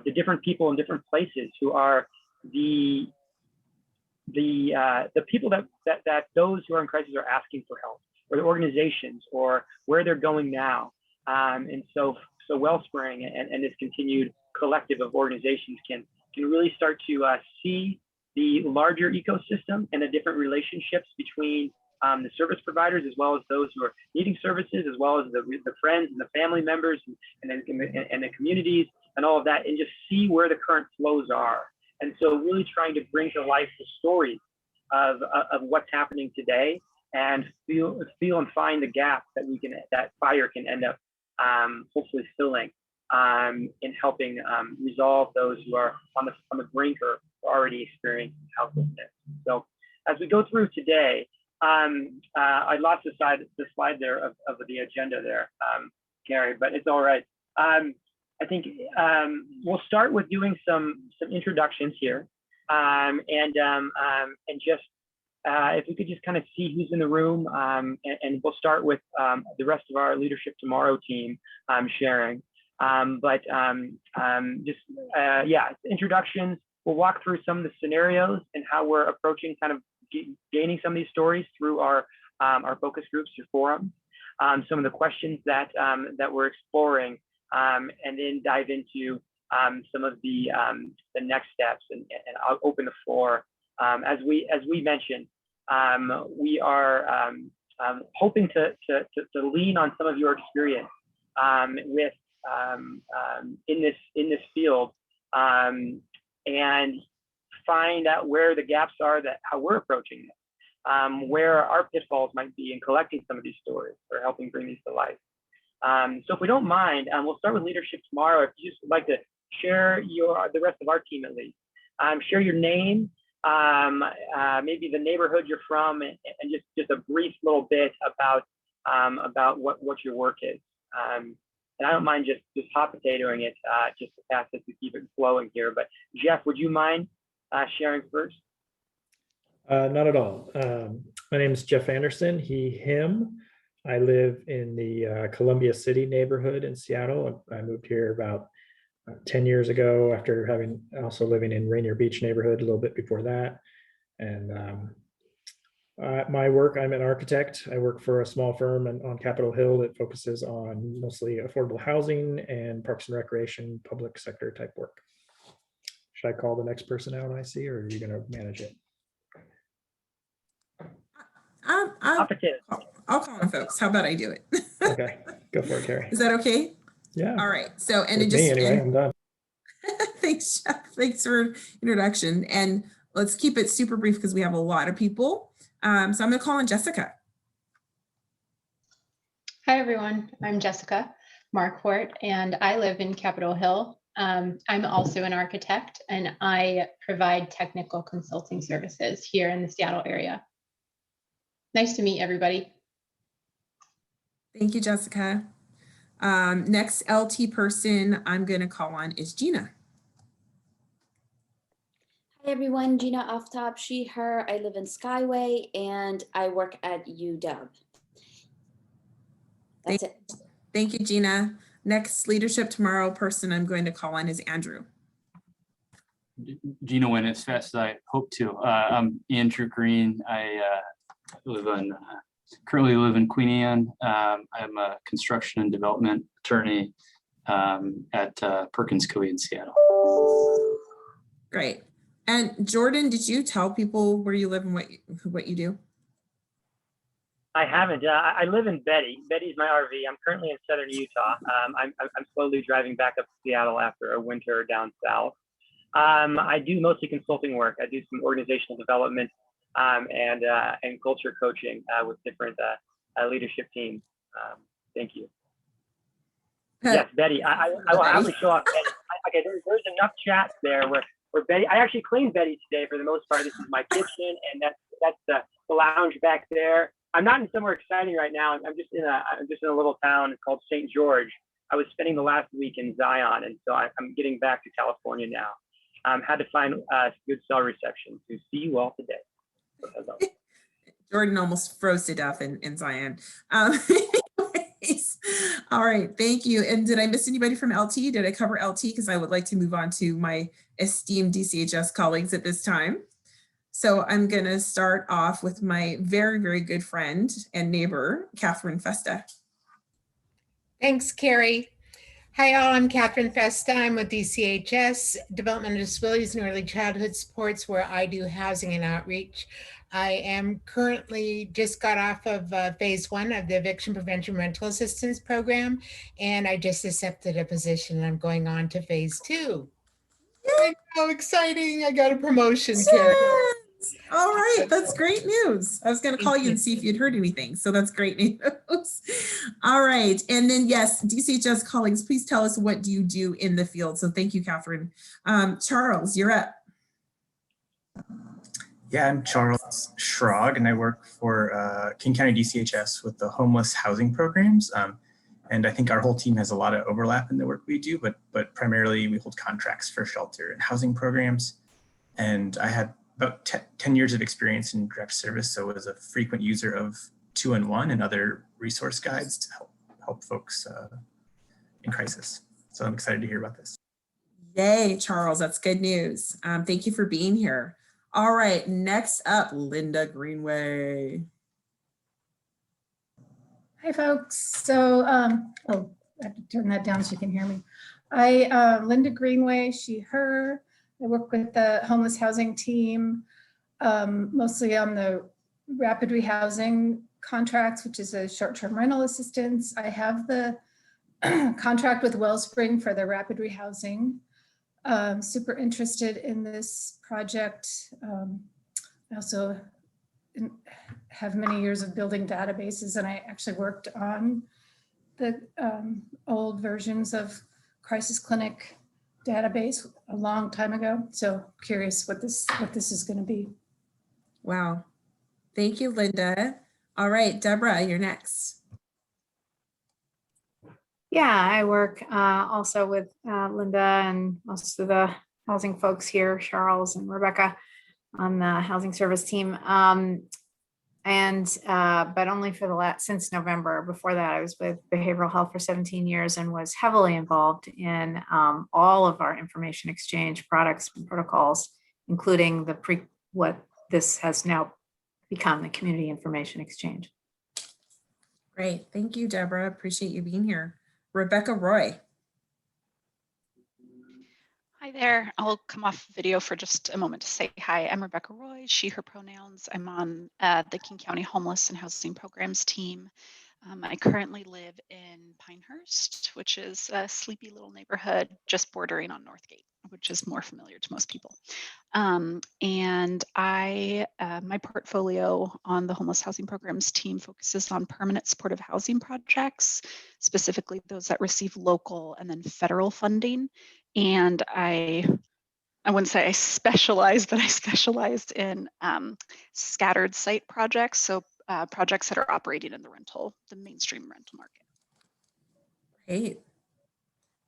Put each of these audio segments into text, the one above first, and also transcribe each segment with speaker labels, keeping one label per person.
Speaker 1: the different people in different places who are the people that those who are in crisis are asking for help, or the organizations, or where they're going now. And so Wellspring and this continued collective of organizations can really start to see the larger ecosystem and the different relationships between the service providers, as well as those who are needing services, as well as the friends and the family members and the communities and all of that, and just see where the current flows are. And so really trying to bring to life the stories of what's happening today, and feel and find the gaps that fire can end up hopefully filling in helping resolve those who are on the brink or already experiencing helplessness. So as we go through today, I lost the slide there of the agenda there, Gary, but it's all right. I think we'll start with doing some introductions here, and just if we could just kind of see who's in the room, and we'll start with the rest of our Leadership Tomorrow team sharing. Introductions. We'll walk through some of the scenarios and how we're approaching kind of gaining some of these stories through our focus groups or forums. Some of the questions that we're exploring. And then dive into some of the next steps, and I'll open the floor. As we mentioned, we are hoping to lean on some of your experience with in this field, and find out where the gaps are, how we're approaching this, where our pitfalls might be in collecting some of these stories or helping bring these to life. So if we don't mind, we'll start with Leadership Tomorrow. If you just would like to share the rest of our team at least, share your name, maybe the neighborhood you're from, and just a brief little bit about what your work is. And I don't mind just hot potatoing it just to pass it to keep it flowing here. But Jeff, would you mind sharing first?
Speaker 2: Not at all. My name is Jeff Anderson, he, him. I live in the Columbia City neighborhood in Seattle. I moved here about 10 years ago after having also living in Rainier Beach neighborhood a little bit before that. And my work, I'm an architect. I work for a small firm on Capitol Hill that focuses on mostly affordable housing and parks and recreation, public sector type work. Should I call the next person out I see, or are you going to manage it?
Speaker 3: I'll call on folks. How about I do it?
Speaker 2: Okay, go for it, Carrie.
Speaker 3: Is that okay?
Speaker 2: Yeah.
Speaker 3: All right. So, and
Speaker 2: With
Speaker 3: it just
Speaker 2: me anyway, I'm done.
Speaker 3: Thanks, Jeff. Thanks for introduction. And let's keep it super brief because we have a lot of people. So I'm going to call on Jessica.
Speaker 4: Hi, everyone. I'm Jessica Marquardt, and I live in Capitol Hill. I'm also an architect, and I provide technical consulting services here in the Seattle area. Nice to meet everybody.
Speaker 3: Thank you, Jessica. Next LT person I'm going to call on is Gina.
Speaker 5: Hi, everyone. Gina Aftab, she, her. I live in Skyway, and I work at UW. That's it.
Speaker 3: Thank you, Gina. Next Leadership Tomorrow person I'm going to call on is Andrew.
Speaker 6: Gina went as fast as I hope to. I'm Andrew Green. I currently live in Queen Anne. I'm a construction and development attorney at Perkins Coie in Seattle.
Speaker 3: Great. And Jordan, did you tell people where you live and what you do?
Speaker 1: I haven't. I live in Betty. Betty's my RV. I'm currently in southern Utah. I'm slowly driving back up to Seattle after a winter down south. I do mostly consulting work. I do some organizational development and culture coaching with different leadership teams. Thank you. Yes, Betty. I will happily show off Betty. Okay, there's enough chats there where Betty. I actually cleaned Betty today for the most part. This is my kitchen, and that's the lounge back there. I'm not in somewhere exciting right now. I'm just in a little town called St. George. I was spending the last week in Zion, and so I'm getting back to California now. Had to find good cell reception to see you all today.
Speaker 3: Jordan almost froze to death in Zion. Anyways, All right, thank you. And did I miss anybody from LT? Did I cover LT? Because I would like to move on to my esteemed DCHS colleagues at this time. So I'm going to start off with my very, very good friend and neighbor, Catherine Festa.
Speaker 7: Thanks, Carrie. Hi, all. I'm Catherine Festa. I'm with DCHS, Development of Disabilities and Early Childhood Supports, where I do housing and outreach. I am currently just got off of phase 1 of the Eviction Prevention Rental Assistance Program, and I just accepted a position. I'm going on to phase 2. How exciting. I got a promotion, Carrie.
Speaker 3: Yes. All right, that's great news. I was going to call you and see if you'd heard anything. So that's great news. All right. And then, yes, DCHS colleagues, please tell us, what do you do in the field? So thank you, Catherine. Charles, you're up.
Speaker 8: Yeah, I'm Charles Schrog, and I work for King County DCHS with the homeless housing programs. And I think our whole team has a lot of overlap in the work we do, but primarily we hold contracts for shelter and housing programs. And I had about 10 years of experience in direct service, so I was a frequent user of 2-in-1 and other resource guides to help folks in crisis. So I'm excited to hear about this.
Speaker 3: Yay, Charles, that's good news. Thank you for being here. All right, next up, Linda Greenway.
Speaker 9: Hi, folks. So, I have to turn that down so you can hear me. Linda Greenway, she, her. I work with the homeless housing team, mostly on the rapid rehousing contracts, which is a short-term rental assistance. I have the contract with Wellspring for the rapid rehousing. Super interested in this project. I also have many years of building databases, and I actually worked on the old versions of Crisis Clinic database a long time ago. So curious what this is going to be.
Speaker 3: Wow. Thank you, Linda. All right, Deborah, you're next.
Speaker 10: Yeah, I work also with Linda and most of the housing folks here, Charles and Rebecca, on the housing service team. But only for since November. Before that, I was with behavioral health for 17 years and was heavily involved in all of our information exchange products and protocols, including what this has now become, the community information exchange.
Speaker 3: Great, thank you, Deborah. Appreciate you being here. Rebecca Roy.
Speaker 11: Hi there. I'll come off video for just a moment to say hi. I'm Rebecca Roy, she, her pronouns. I'm on the King County Homeless and Housing Programs team. I currently live in Pinehurst, which is a sleepy little neighborhood just bordering on Northgate, which is more familiar to most people. And my portfolio on the Homeless Housing Programs team focuses on permanent supportive housing projects, specifically those that receive local and then federal funding. And I wouldn't say I specialize, but I specialized in scattered site projects. So projects that are operating in the mainstream rental market.
Speaker 3: Great.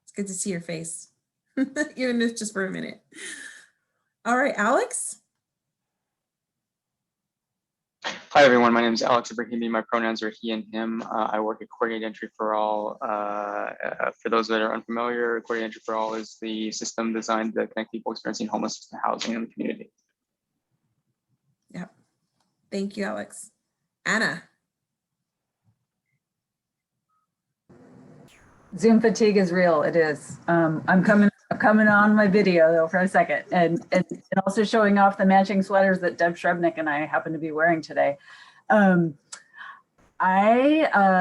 Speaker 3: It's good to see your face, even if just for a minute. All right, Alex.
Speaker 12: Hi, everyone. My name is Alex Ibrahimi. My pronouns are he and him. I work at Coordinated Entry for All. For those that are unfamiliar, Coordinated Entry for All is the system designed to connect people experiencing homelessness to housing in the community.
Speaker 3: Yep. Thank you, Alex. Anna.
Speaker 13: Zoom fatigue is real. It is. I'm coming on my video though for a second, and also showing off the matching sweaters that Deb Shrebnick and I happen to be wearing today.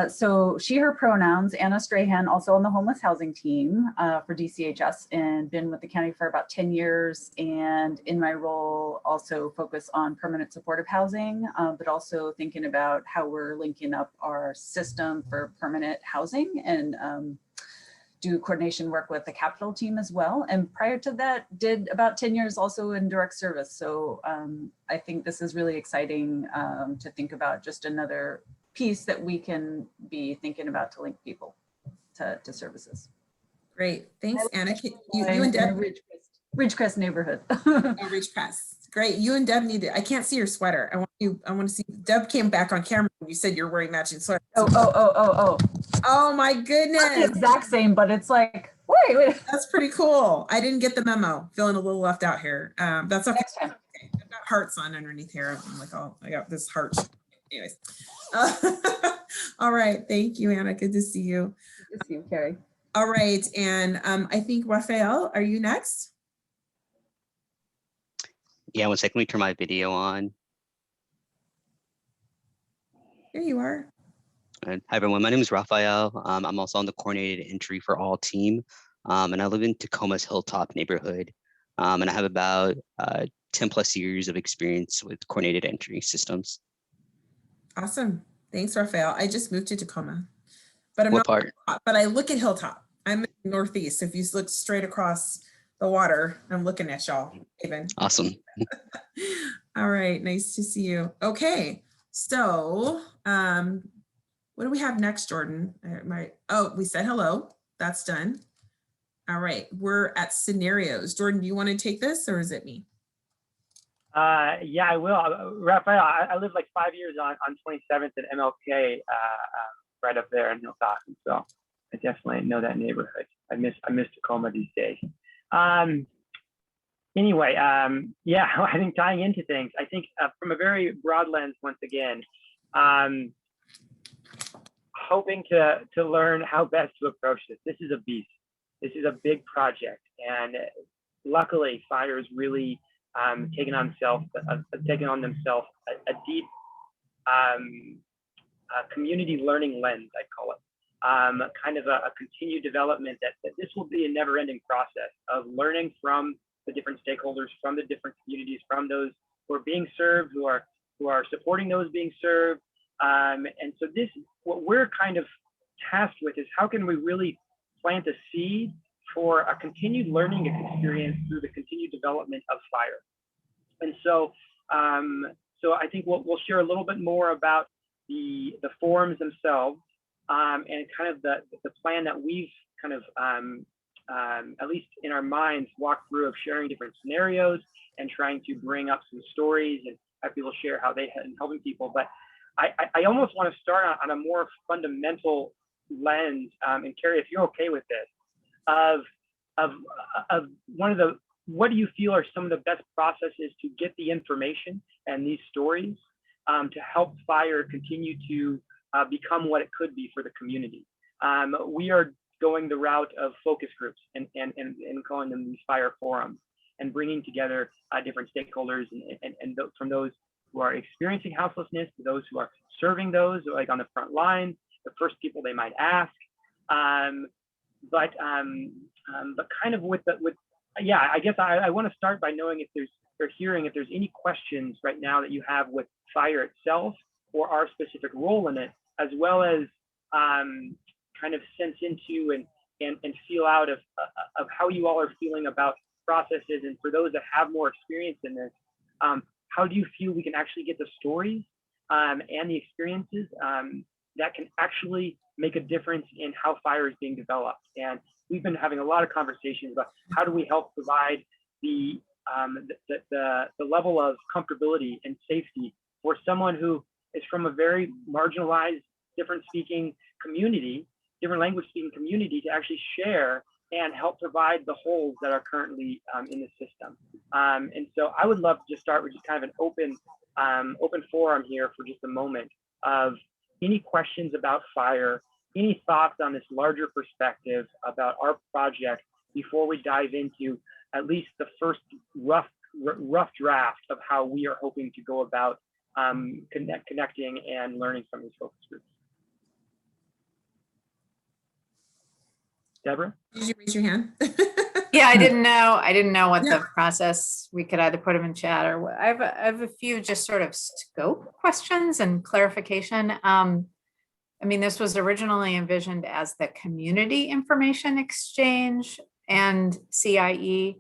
Speaker 13: So she, her pronouns, Anna Strahan, also on the homeless housing team for DCHS, and been with the county for about 10 years. And in my role, also focus on permanent supportive housing, but also thinking about how we're linking up our system for permanent housing and do coordination work with the Capitol team as well. And prior to that, did about 10 years also in direct service. So I think this is really exciting to think about just another piece that we can be thinking about to link people to services.
Speaker 3: Great, thanks, Anna. You and Deb.
Speaker 13: Ridgecrest neighborhood.
Speaker 3: Oh, Ridgecrest. Great, you and Deb need it. I can't see your sweater. I want I want to see. Deb came back on camera when you said you're wearing matching sweaters.
Speaker 13: Oh.
Speaker 3: Oh my
Speaker 13: Not the
Speaker 3: goodness.
Speaker 13: exact same, but it's like, wait.
Speaker 3: That's pretty cool. I didn't get the memo. Feeling a little left out here. That's okay.
Speaker 13: Next time.
Speaker 3: Okay. I've got hearts on underneath here. I'm like, oh, I got this heart. Anyways. All right. Thank you, Anna. Good to see you.
Speaker 13: Good to see you, Carrie.
Speaker 3: All right. And I think Raphael, are you next?
Speaker 14: Yeah, 1 second, let me turn my video on.
Speaker 3: Here you are.
Speaker 14: Hi, everyone. My name is Raphael. I'm also on the coordinated entry for all team, and I live in Tacoma's Hilltop neighborhood. And I have about 10 plus years of experience with coordinated entry systems.
Speaker 3: Awesome. Thanks, Raphael. I just moved to Tacoma, but I'm
Speaker 14: What
Speaker 3: not,
Speaker 14: part?
Speaker 3: but I look at Hilltop. I'm in the Northeast. So if you look straight across the water, I'm looking at y'all, even.
Speaker 14: Awesome.
Speaker 3: All right. Nice to see you. Okay. So, what do we have next, Jordan? Oh, we said hello. That's done. All right. We're at scenarios. Jordan, do you want to take this or is it me?
Speaker 1: Yeah, I will. Raphael, I lived like 5 years on 27th and MLK, right up there in Hilltop. So I definitely know that neighborhood. I miss Tacoma these days. Anyway, yeah, I think tying into things, I think from a very broad lens, once again, hoping to learn how best to approach this. This is a beast. This is a big project, and luckily, fire is really taken on themselves a deep community learning lens, I call it. Kind of a continued development that this will be a never-ending process of learning from the different stakeholders, from the different communities, from those who are being served, who are supporting those being served. And so this, what we're kind of tasked with is how can we really plant a seed for a continued learning experience through the continued development of fire. And so, so I think we'll share a little bit more about the forums themselves and kind of the plan that we've kind of, at least in our minds, walked through of sharing different scenarios and trying to bring up some stories and have people share how they had in helping people. But I almost want to start on a more fundamental lens, and Carrie, if you're okay with this, of one of the, what do you feel are some of the best processes to get the information and these stories to help fire continue to become what it could be for the community? We are going the route of focus groups and calling them these fire forums and bringing together different stakeholders and from those who are experiencing houselessness to those who are serving those, like on the front line, the first people they might ask. But kind of yeah, I guess I want to start by knowing if there's any questions right now that you have with fire itself or our specific role in it, as well as kind of sense into and feel out of how you all are feeling about processes. And for those that have more experience in this, how do you feel we can actually get the stories and the experiences that can actually make a difference in how fire is being developed? And we've been having a lot of conversations about how do we help provide the level of comfortability and safety for someone who is from a very marginalized, different language speaking community to actually share and help provide the holes that are currently in the system. And so I would love to just start with just kind of an open forum here for just a moment of any questions about fire, any thoughts on this larger perspective about our project before we dive into at least the first rough draft of how we are hoping to go about connecting and learning from these focus groups. Deborah?
Speaker 3: Did you raise your hand?
Speaker 10: Yeah, I didn't know what the process, we could either put them in chat or I have a few just sort of scope questions and clarification. I mean, this was originally envisioned as the community information exchange and CIE.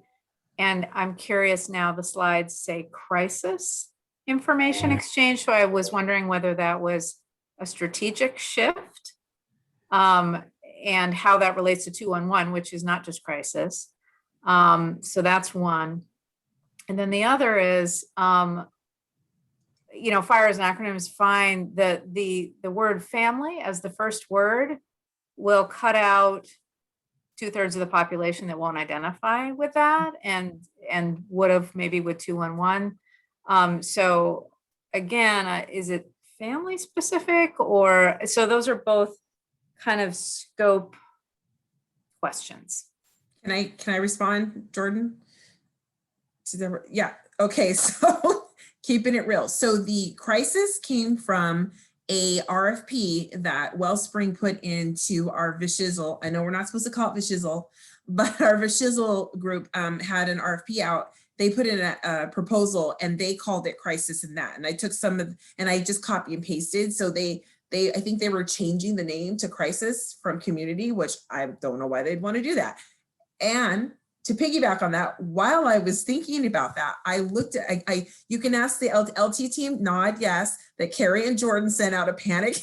Speaker 10: And I'm curious now, the slides say crisis information exchange. So I was wondering whether that was a strategic shift and how that relates to 211, which is not just crisis. So that's one. And then the other is, fire as an acronym is fine. The word family as the first word will cut out 2/3 of the population that won't identify with that and would have maybe with 211. So again, is it family specific or, so those are both kind of scope questions.
Speaker 3: Can I respond, Jordan? Yeah, okay, so keeping it real. So the crisis came from a RFP that Wellspring put into our Vishizzle. I know we're not supposed to call it Vishizzle, but our Vishizzle group had an RFP out. They put in a proposal and they called it crisis in that. And I took some of, and I just copy and pasted. So I think they were changing the name to crisis from community, which I don't know why they'd want to do that. And to piggyback on that, while I was thinking about that, I looked at, you can ask the LT team, nod yes, that Carrie and Jordan sent out a panic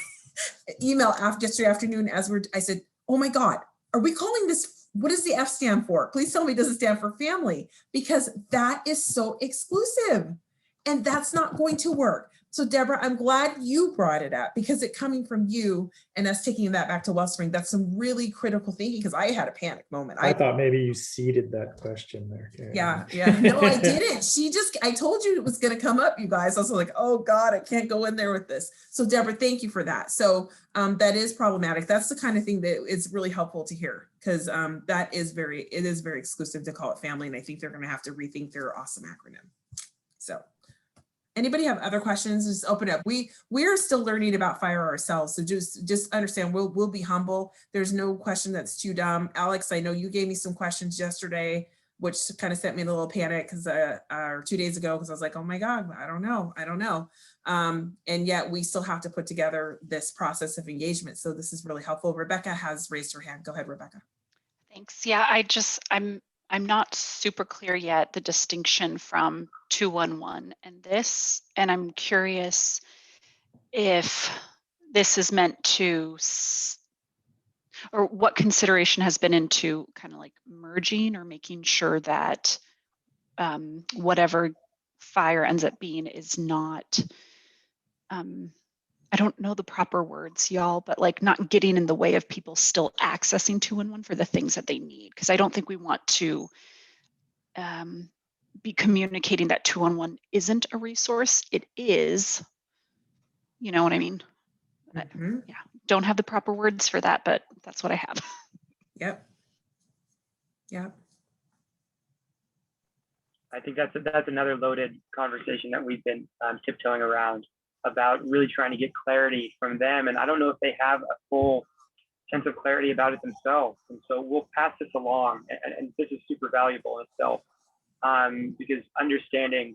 Speaker 3: email yesterday afternoon I said, oh my God, are we calling this, what does the F stand for? Please tell me, does it stand for family? Because that is so exclusive and that's not going to work. So Deborah, I'm glad you brought it up because it coming from you and us taking that back to Wellspring, that's some really critical thinking because I had a panic moment.
Speaker 2: I thought maybe you seeded that question there. Karen.
Speaker 3: Yeah. No, I didn't. I told you it was going to come up, you guys. I was like, oh God, I can't go in there with this. So Deborah, thank you for that. So that is problematic. That's the kind of thing that is really helpful to hear because it is very exclusive to call it family. And I think they're going to have to rethink their awesome acronym. So. Anybody have other questions? Just open up. We're still learning about fire ourselves. So just understand we'll be humble. There's no question that's too dumb. Alex, I know you gave me some questions yesterday, which kind of sent me in a little panic because or 2 days ago, because I was like, oh my God, I don't know. And yet we still have to put together this process of engagement. So this is really helpful. Rebecca has raised her hand. Go ahead, Rebecca.
Speaker 11: Thanks. Yeah, I'm not super clear yet the distinction from 211 and this, and I'm curious if this is meant to, or what consideration has been into kind of like merging or making sure that whatever fire ends up being is not, I don't know the proper words, y'all, but like not getting in the way of people still accessing 211 for the things that they need. Because I don't think we want to be communicating that 211 isn't a resource. It is, you know what I mean?
Speaker 3: Mm-hmm.
Speaker 11: Yeah, don't have the proper words for that, but that's what I have.
Speaker 3: Yep.
Speaker 1: I think that's another loaded conversation that we've been tiptoeing around about really trying to get clarity from them. And I don't know if they have a full sense of clarity about it themselves. And so we'll pass this along, and this is super valuable in itself because understanding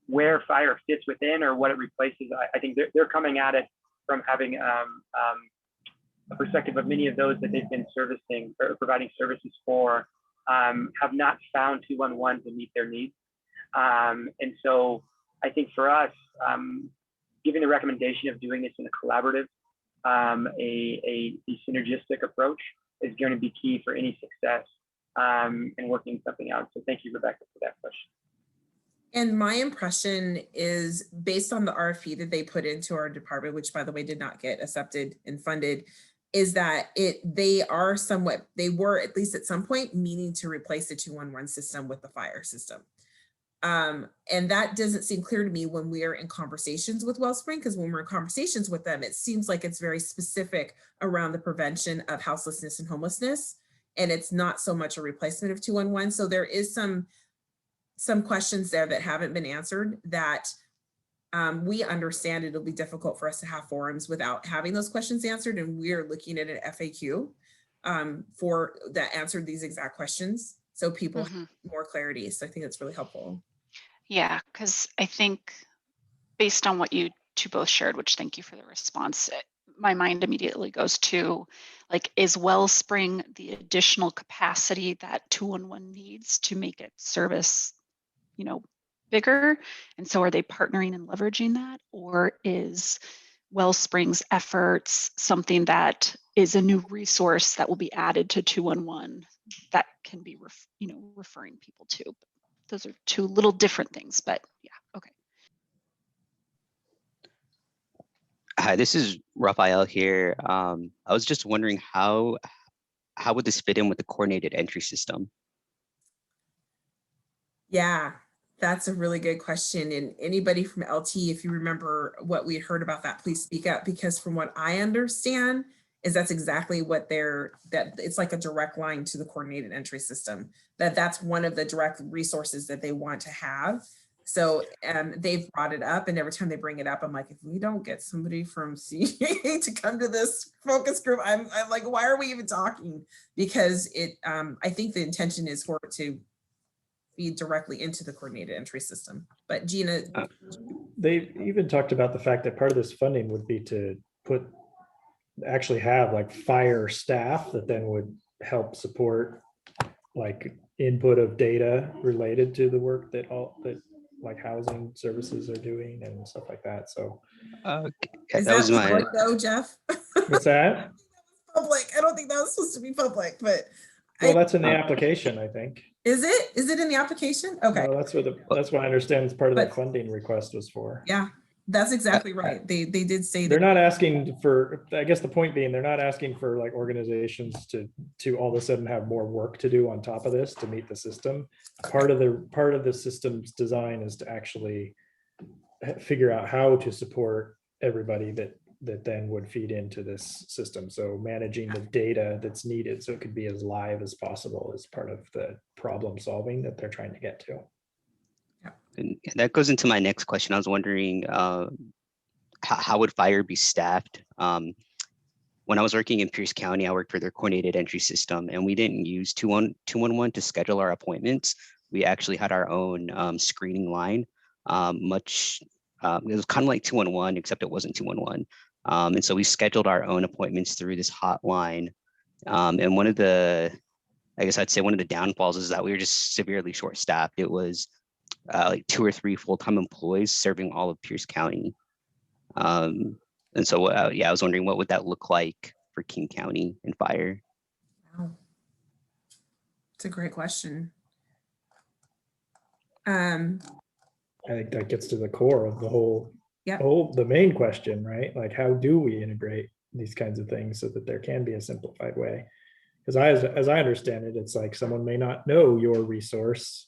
Speaker 1: where fire fits within or what it replaces, I think they're coming at it from having a perspective of many of those that they've been servicing or providing services for have not found 211 to meet their needs. And so I think for us, giving the recommendation of doing this in a collaborative, a synergistic approach is going to be key for any success in working something out. So thank you, Rebecca, for that question.
Speaker 3: And my impression is based on the RFP that they put into our department, which by the way did not get accepted and funded, is that they were at least at some point meaning to replace the 211 system with the fire system. And that doesn't seem clear to me when we are in conversations with Wellspring, because when we're in conversations with them, it seems like it's very specific around the prevention of houselessness and homelessness. And it's not so much a replacement of 211. So there is some questions there that haven't been answered that we understand it'll be difficult for us to have forums without having those questions answered. And we're looking at an FAQ for that answered these exact questions. So people have more clarity. So I think that's really helpful.
Speaker 11: Yeah, because I think based on what you two both shared, which thank you for the response, my mind immediately goes to like, is Wellspring the additional capacity that 211 needs to make its service, bigger? And so are they partnering and leveraging that? Or is Wellspring's efforts something that is a new resource that will be added to 211 that can be, referring people to? Those are two little different things, but yeah, okay.
Speaker 14: Hi, this is Raphael here. I was just wondering how would this fit in with the coordinated entry system?
Speaker 3: Yeah, that's a really good question. And anybody from LT, if you remember what we heard about that, please speak up, because from what I understand is that's exactly what that it's like a direct line to the coordinated entry system, that's one of the direct resources that they want to have. So they've brought it up, and every time they bring it up, I'm like, if we don't get somebody from CA to come to this focus group, I'm like, why are we even talking? Because I think the intention is for it to feed directly into the coordinated entry system. But Gina,
Speaker 2: They even talked about the fact that part of this funding would be to actually have like fire staff that then would help support like input of data related to the work that like housing services are doing and stuff like that. So
Speaker 3: is
Speaker 14: that was
Speaker 3: that
Speaker 14: my
Speaker 3: public though, Jeff?
Speaker 2: what's that?
Speaker 3: Public. I don't think that was supposed to be public, but
Speaker 2: Well, that's in the application, I think.
Speaker 3: Is it? Is it in the application? Okay.
Speaker 2: No, that's what I understand is part of that funding request was for.
Speaker 3: Yeah, that's exactly right. They did say
Speaker 2: they're
Speaker 3: that.
Speaker 2: not asking for, I guess the point being, they're not asking for like organizations to all of a sudden have more work to do on top of this to meet the system. Part of the system's design is to actually figure out how to support everybody that then would feed into this system. So managing the data that's needed so it could be as live as possible is part of the problem solving that they're trying to get to.
Speaker 14: And that goes into my next question. I was wondering how would fire be staffed? When I was working in Pierce County, I worked for their coordinated entry system, and we didn't use 211 to schedule our appointments. We actually had our own screening line. It was kind of like 211, except it wasn't 211. And so we scheduled our own appointments through this hotline. And one of the downfalls is that we were just severely short-staffed. It was like 2 or 3 full-time employees serving all of Pierce County. And so, I was wondering what would that look like for King County and fire?
Speaker 3: Wow. It's a great question.
Speaker 2: I think that gets to the core of the main question, right? Like, how do we integrate these kinds of things so that there can be a simplified way? Because as I understand it, it's like someone may not know your resource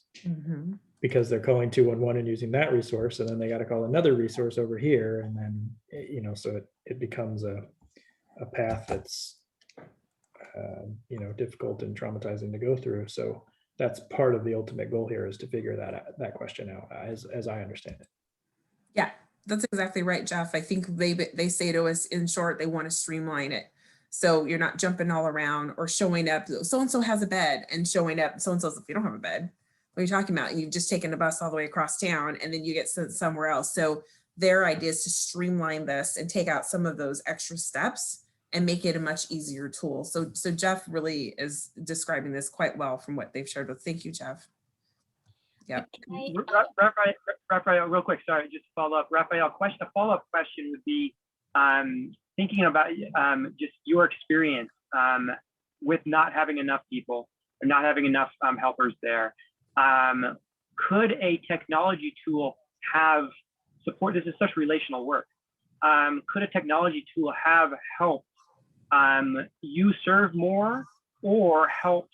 Speaker 2: because they're calling 211 and using that resource, and then they got to call another resource over here, and then so it becomes a path that's difficult and traumatizing to go through. So that's part of the ultimate goal here, is to figure that question out, as I understand it.
Speaker 3: Yeah, that's exactly right, Jeff. I think they say to us, in short, they want to streamline it. So you're not jumping all around or showing up. So-and-so has a bed, and showing up. So-and-so's, if you don't have a bed, what are you talking about? You've just taken a bus all the way across town, and then you get sent somewhere else. So their idea is to streamline this and take out some of those extra steps and make it a much easier tool. So Jeff really is describing this quite well from what they've shared with. Thank you, Jeff. Yeah.
Speaker 1: Raphael, real quick, sorry, just to follow up. Raphael, a follow-up question would be, thinking about just your experience with not having enough people or not having enough helpers there. Could a technology tool have support? This is such relational work. Could a technology tool have helped you serve more, or help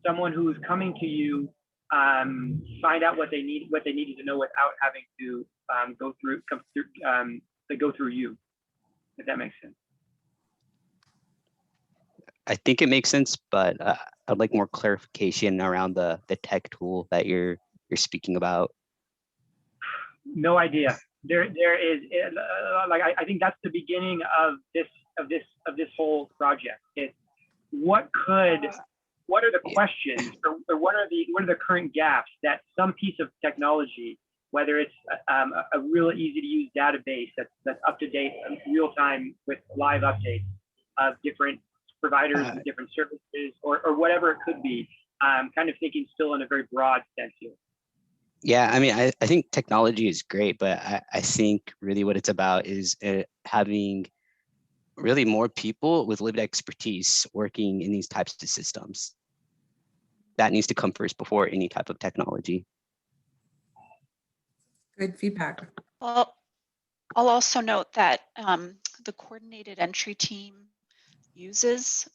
Speaker 1: someone who is coming to you find out what they needed to know without having to go through you, if that makes sense?
Speaker 14: I think it makes sense, but I'd like more clarification around the tech tool that you're speaking about.
Speaker 1: No idea. There is I think that's the beginning of this whole project. It's what are the questions, or what are the current gaps that some piece of technology, whether it's a real easy to use database that's up to date, real time with live updates of different providers, different services, or whatever it could be. Kind of thinking still in a very broad sense here.
Speaker 14: Yeah, I mean, I think technology is great, but I think really what it's about is having really more people with lived expertise working in these types of systems. That needs to come first before any type of technology.
Speaker 3: Good feedback.
Speaker 11: Well, I'll also note that the coordinated entry team uses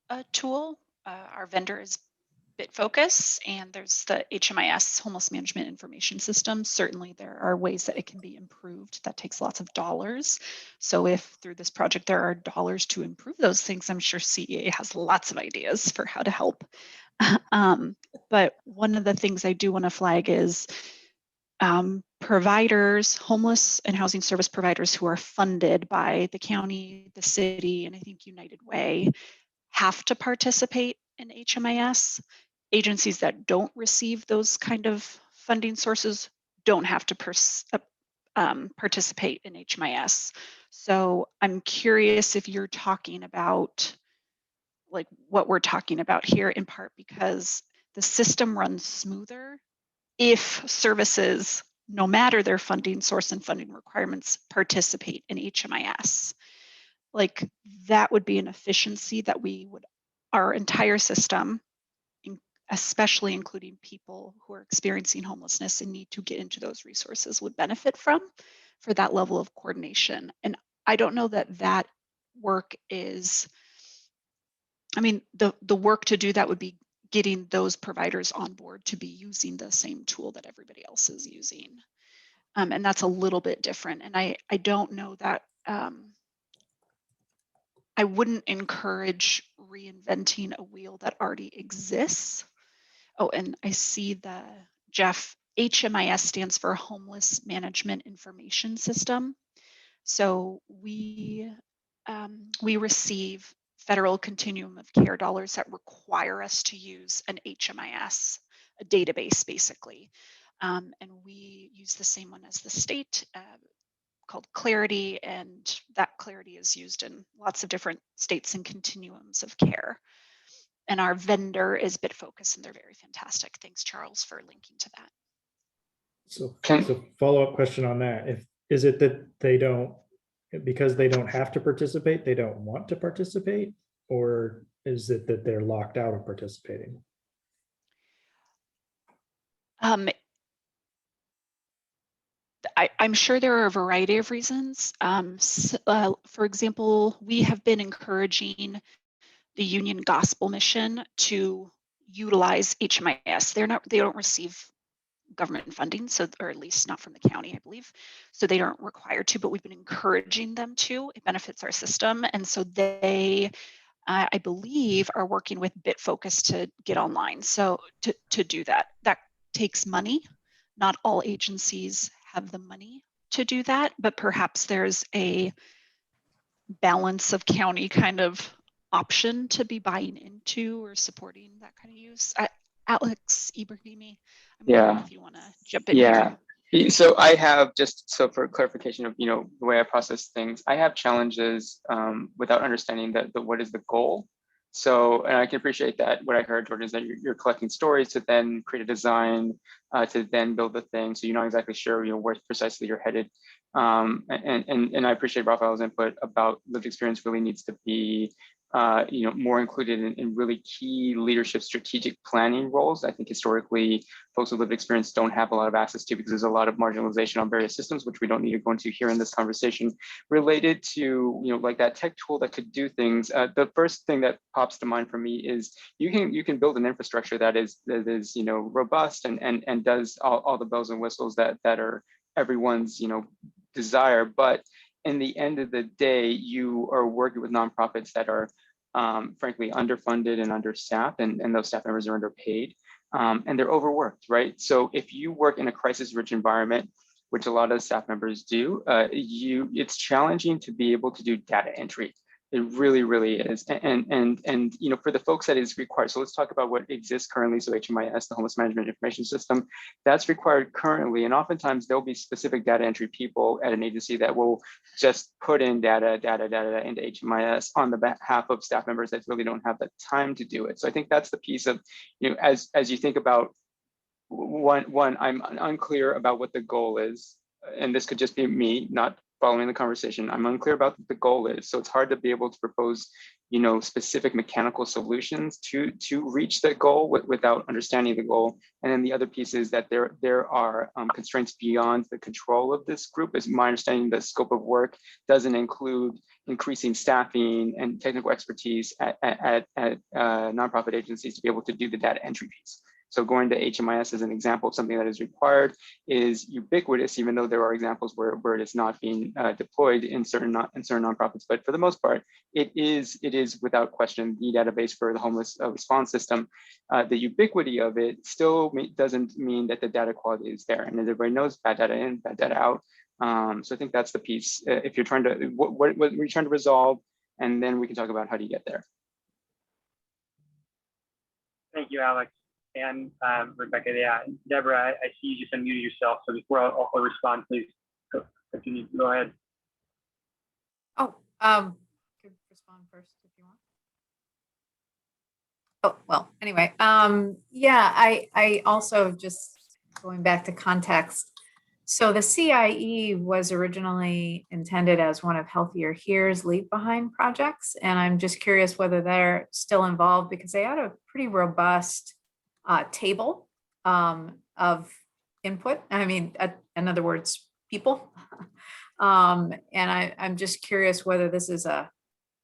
Speaker 11: a tool. Our vendor is BitFocus, and there's the HMIS, Homeless Management Information System. Certainly there are ways that it can be improved. That takes lots of dollars. So if through this project there are dollars to improve those things, I'm sure CEA has lots of ideas for how to help. But one of the things I do want to flag is providers, homeless and housing service providers who are funded by the county, the city, and I think United Way have to participate in HMIS. Agencies that don't receive those kind of funding sources don't have to participate in HMIS. So I'm curious if you're talking about like what we're talking about here, in part because the system runs smoother if services, no matter their funding source and funding requirements, participate in HMIS. Like that would be an efficiency that our entire system, especially including people who are experiencing homelessness and need to get into those resources, would benefit from, for that level of coordination. And I don't know that work is, I mean, the work to do that would be getting those providers on board to be using the same tool that everybody else is using. And that's a little bit different. And I don't know that, I wouldn't encourage reinventing a wheel that already exists. Oh, and I see Jeff, HMIS stands for Homeless Management Information System. So we receive federal continuum of care dollars that require us to use an HMIS, a database basically. And we use the same one as the state, called Clarity, and that Clarity is used in lots of different states and continuums of care. And our vendor is BitFocus, and they're very fantastic. Thanks, Charles, for linking to that.
Speaker 2: So follow-up question on that. Is it that they don't, because they don't have to participate, they don't want to participate? Or is it that they're locked out of participating?
Speaker 11: I'm sure there are a variety of reasons. For example, we have been encouraging the Union Gospel Mission to utilize HMIS. They don't receive government funding, so, or at least not from the county, I believe. So they aren't required to, but we've been encouraging them to. It benefits our system. And so they, I believe, are working with BitFocus to get online. So to do that, that takes money. Not all agencies have the money to do that, but perhaps there's a balance of county kind of option to be buying into or supporting that kind of use. Alex Ibrahimi, I'm wondering if you want to jump in here.
Speaker 12: So I have, just so for clarification of the way I process things, I have challenges without understanding what is the goal. So, and I can appreciate that. What I heard, Jordan, is that you're collecting stories to then create a design, to then build the thing. So you're not exactly sure where precisely you're headed. And I appreciate Raphael's input about lived experience really needs to be more included in really key leadership strategic planning roles. I think historically folks with lived experience don't have a lot of access to, because there's a lot of marginalization on various systems, which we don't need to go into here in this conversation, related to like that tech tool that could do things. The first thing that pops to mind for me is you can build an infrastructure that is robust and does all the bells and whistles that are everyone's desire, but in the end of the day, you are working with nonprofits that are frankly underfunded and understaffed, and those staff members are underpaid, and they're overworked, right? So if you work in a crisis-rich environment, which a lot of staff members do, it's challenging to be able to do data entry. It really, really is. And for the folks that is required, so let's talk about what exists currently. So HMIS, the Homeless Management Information System, that's required currently. And oftentimes there'll be specific data entry people at an agency that will just put in data into HMIS on the behalf of staff members that really don't have the time to do it. So I think that's the piece of, as you think about one, I'm unclear about what the goal is. And this could just be me not following the conversation, I'm unclear about what the goal is. So it's hard to be able to propose, specific mechanical solutions to reach that goal without understanding the goal. And then the other piece is that there are constraints beyond the control of this group. Is my understanding the scope of work doesn't include increasing staffing and technical expertise at nonprofit agencies to be able to do the data entry piece. So going to HMIS as an example of something that is required is ubiquitous, even though there are examples where it is not being deployed in certain nonprofits. But for the most part, it is without question the database for the homeless response system. The ubiquity of it still doesn't mean that the data quality is there. And as everybody knows, bad data in, bad data out. So I think that's the piece. If you're trying to, what we're trying to resolve, and then we can talk about how do you get there.
Speaker 1: Thank you, Alex. And Rebecca, yeah, Deborah, I see you just unmuted yourself. So before I'll respond, please continue. Go ahead.
Speaker 10: Oh, could respond first if you want. Oh, well, anyway, yeah, I also just going back to context. So the CIE was originally intended as one of Healthier Here's leave behind projects. And I'm just curious whether they're still involved because they had a pretty robust table of input. I mean, in other words, people. And I'm just curious whether this is a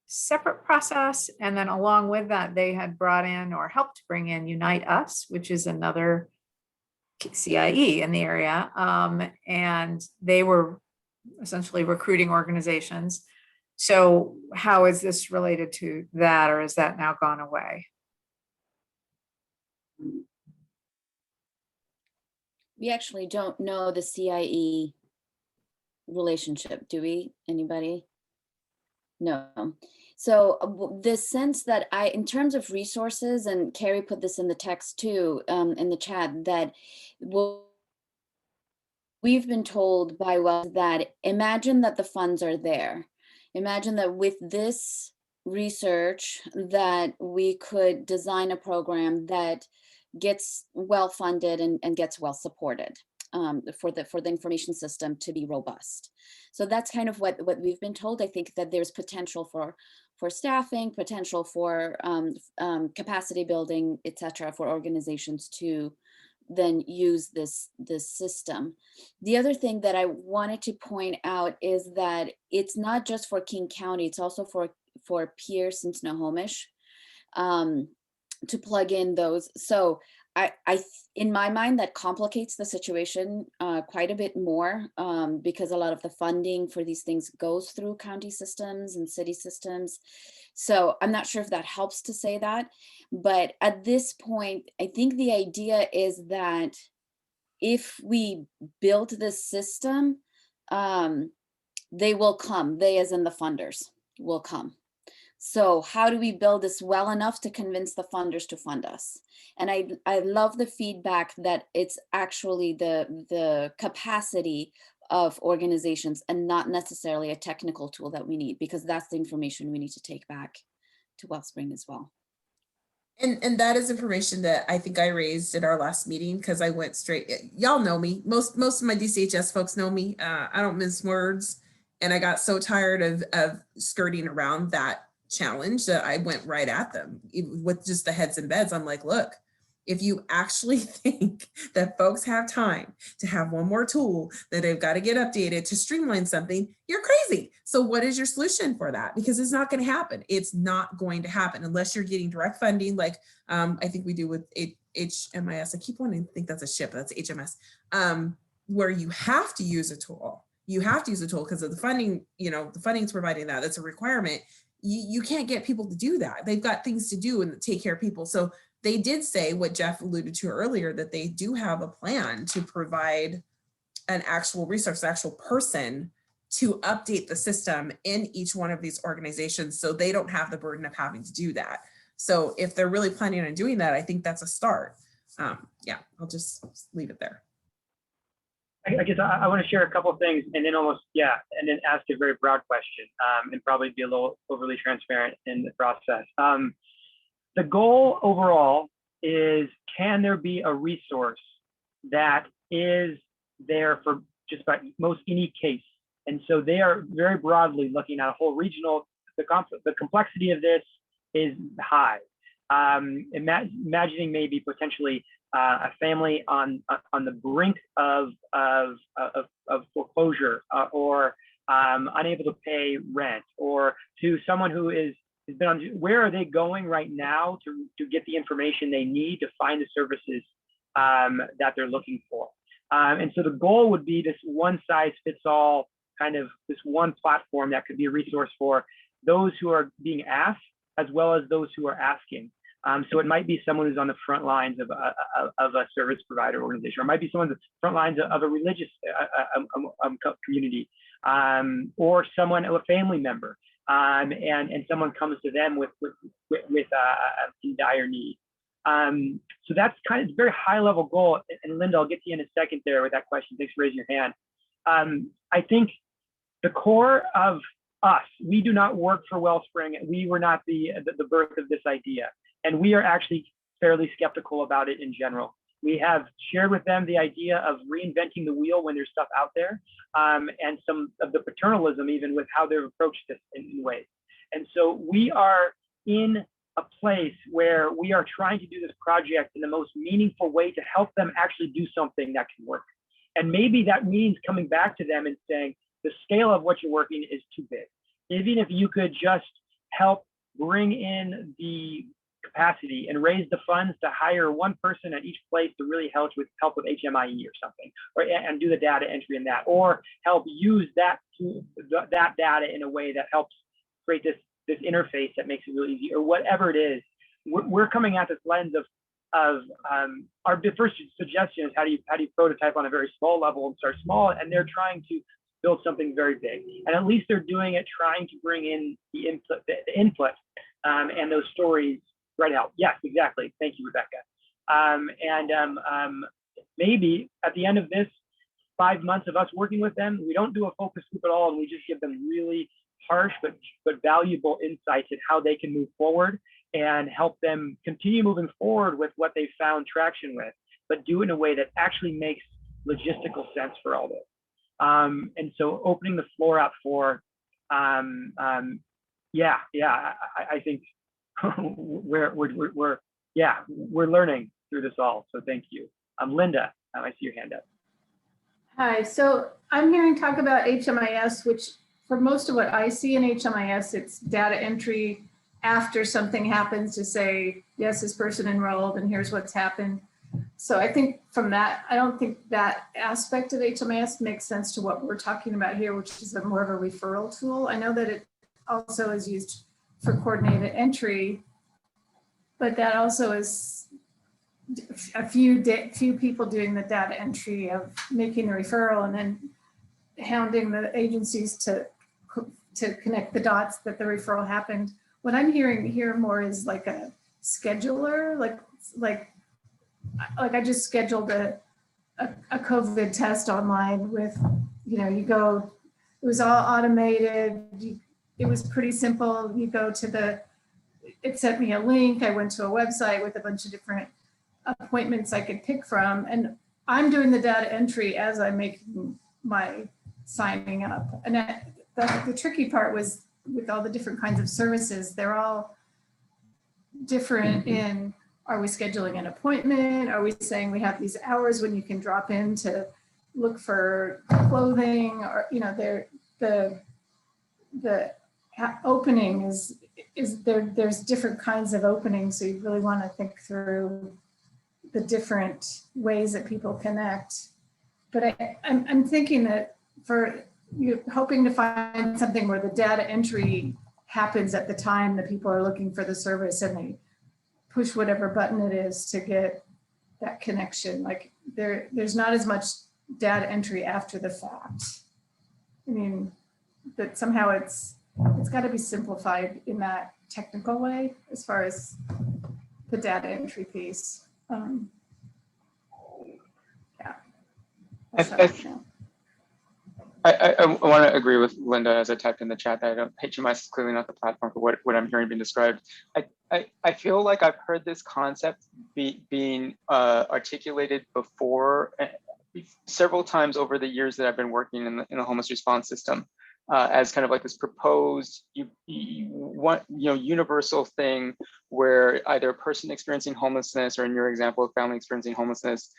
Speaker 10: separate process. And then along with that, they had brought in or helped bring in Unite Us, which is another CIE in the area. And they were essentially recruiting organizations. So how is this related to that, or is that now gone away?
Speaker 5: We actually don't know the CIE relationship, do we? Anybody? No. So the sense that in terms of resources, and Carrie put this in the text too, in the chat, that we've been told by Wells that imagine that the funds are there. Imagine that with this research that we could design a program that gets well funded and gets well supported for the information system to be robust. So that's kind of what we've been told. I think that there's potential for staffing, potential for capacity building, et cetera, for organizations to then use this system. The other thing that I wanted to point out is that it's not just for King County, it's also for Pierce and Snohomish to plug in those. So I in my mind, that complicates the situation quite a bit more because a lot of the funding for these things goes through county systems and city systems. So I'm not sure if that helps to say that, but at this point, I think the idea is that if we build this system, they will come, they as in the funders will come. So how do we build this well enough to convince the funders to fund us? And I love the feedback that it's actually the capacity of organizations and not necessarily a technical tool that we need, because that's the information we need to take back to Wellspring as well.
Speaker 3: And that is information that I think I raised at our last meeting, because I went straight, y'all know me, most of my DCHS folks know me. I don't mince words, and I got so tired of skirting around that challenge that I went right at them with just the heads and beds. I'm like, look, if you actually think that folks have time to have one more tool that they've got to get updated to streamline something, you're crazy. So what is your solution for that? Because it's not going to happen. It's not going to happen unless you're getting direct funding, like I think we do with HMIS. I keep wanting to think that's a ship, that's HMS, where you have to use a tool. You have to use a tool because of the funding, the funding's providing that. That's a requirement. You can't get people to do that. They've got things to do and take care of people. So they did say what Jeff alluded to earlier, that they do have a plan to provide an actual resource, an actual person to update the system in each one of these organizations, so they don't have the burden of having to do that. So if they're really planning on doing that, I think that's a start. Yeah, I'll just leave it there.
Speaker 1: I guess I want to share a couple of things and then and then ask a very broad question and probably be a little overly transparent in the process. The goal overall is, can there be a resource that is there for just about most any case And so they are very broadly looking at a whole regional, the complexity of this is high. Imagining maybe potentially a family on the brink of foreclosure or unable to pay rent, or to someone who has been on, where are they going right now to get the information they need to find the services that they're looking for. And so the goal would be this one size fits all kind of this one platform that could be a resource for those who are being asked as well as those who are asking. So it might be someone who's on the front lines of a service provider organization, or it might be someone on the front lines of a religious community, or someone, a family member, and someone comes to them with dire need. So that's kind of a very high level goal. And Linda, I'll get to you in a second there with that question. Thanks for raising your hand. I think the core of us, we do not work for Wellspring. We were not the birth of this idea. And we are actually fairly skeptical about it in general. We have shared with them the idea of reinventing the wheel when there's stuff out there, and some of the paternalism even with how they've approached this in ways. And so we are in a place where we are trying to do this project in the most meaningful way to help them actually do something that can work. And maybe that means coming back to them and saying, the scale of what you're working is too big. Even if you could just help bring in the capacity and raise the funds to hire one person at each place to really help with HMIE or something, and do the data entry in that, or help use that data in a way that helps create this interface that makes it really easy, or whatever it is. We're coming at this lens of our first suggestion is how do you prototype on a very small level and start small, and they're trying to build something very big, and at least they're doing it trying to bring in the input and those stories right out. Yes, exactly. Thank you, Rebecca. Maybe at the end of this 5 months of us working with them, we don't do a focus group at all, and we just give them really harsh but valuable insights in how they can move forward and help them continue moving forward with what they found traction with, but do it in a way that actually makes logistical sense for all this. And so opening the floor up for, I think we're learning through this all. So thank you. Linda, I see your hand up.
Speaker 9: Hi, so I'm hearing talk about HMIS, which for most of what I see in HMIS, it's data entry after something happens to say, yes, this person enrolled and here's what's happened. So I think from that, I don't think that aspect of HMIS makes sense to what we're talking about here, which is more of a referral tool. I know that it also is used for coordinated entry, but that also is a few people doing the data entry of making the referral and then hounding the agencies to connect the dots that the referral happened. What I'm hearing here more is like a scheduler, like I just scheduled a COVID test online with, you go, it was all automated. It was pretty simple. You go to it sent me a link. I went to a website with a bunch of different appointments I could pick from. And I'm doing the data entry as I'm making my signing up. And the tricky part was with all the different kinds of services, they're all different in, are we scheduling an appointment? Are we saying we have these hours when you can drop in to look for clothing? Or, the opening is there's different kinds of openings. So you really want to think through the different ways that people connect. But I'm thinking that for you, hoping to find something where the data entry happens at the time that people are looking for the service and they push whatever button it is to get that connection. Like there's not as much data entry after the fact. I mean, that somehow it's got to be simplified in that technical way as far as the data entry piece.
Speaker 12: I want to agree with Linda as I typed in the chat that HMIS is clearly not the platform for what I'm hearing being described. I feel like I've heard this concept being articulated before several times over the years that I've been working in the homeless response system as kind of like this proposed universal thing where either a person experiencing homelessness, or in your example, a family experiencing homelessness,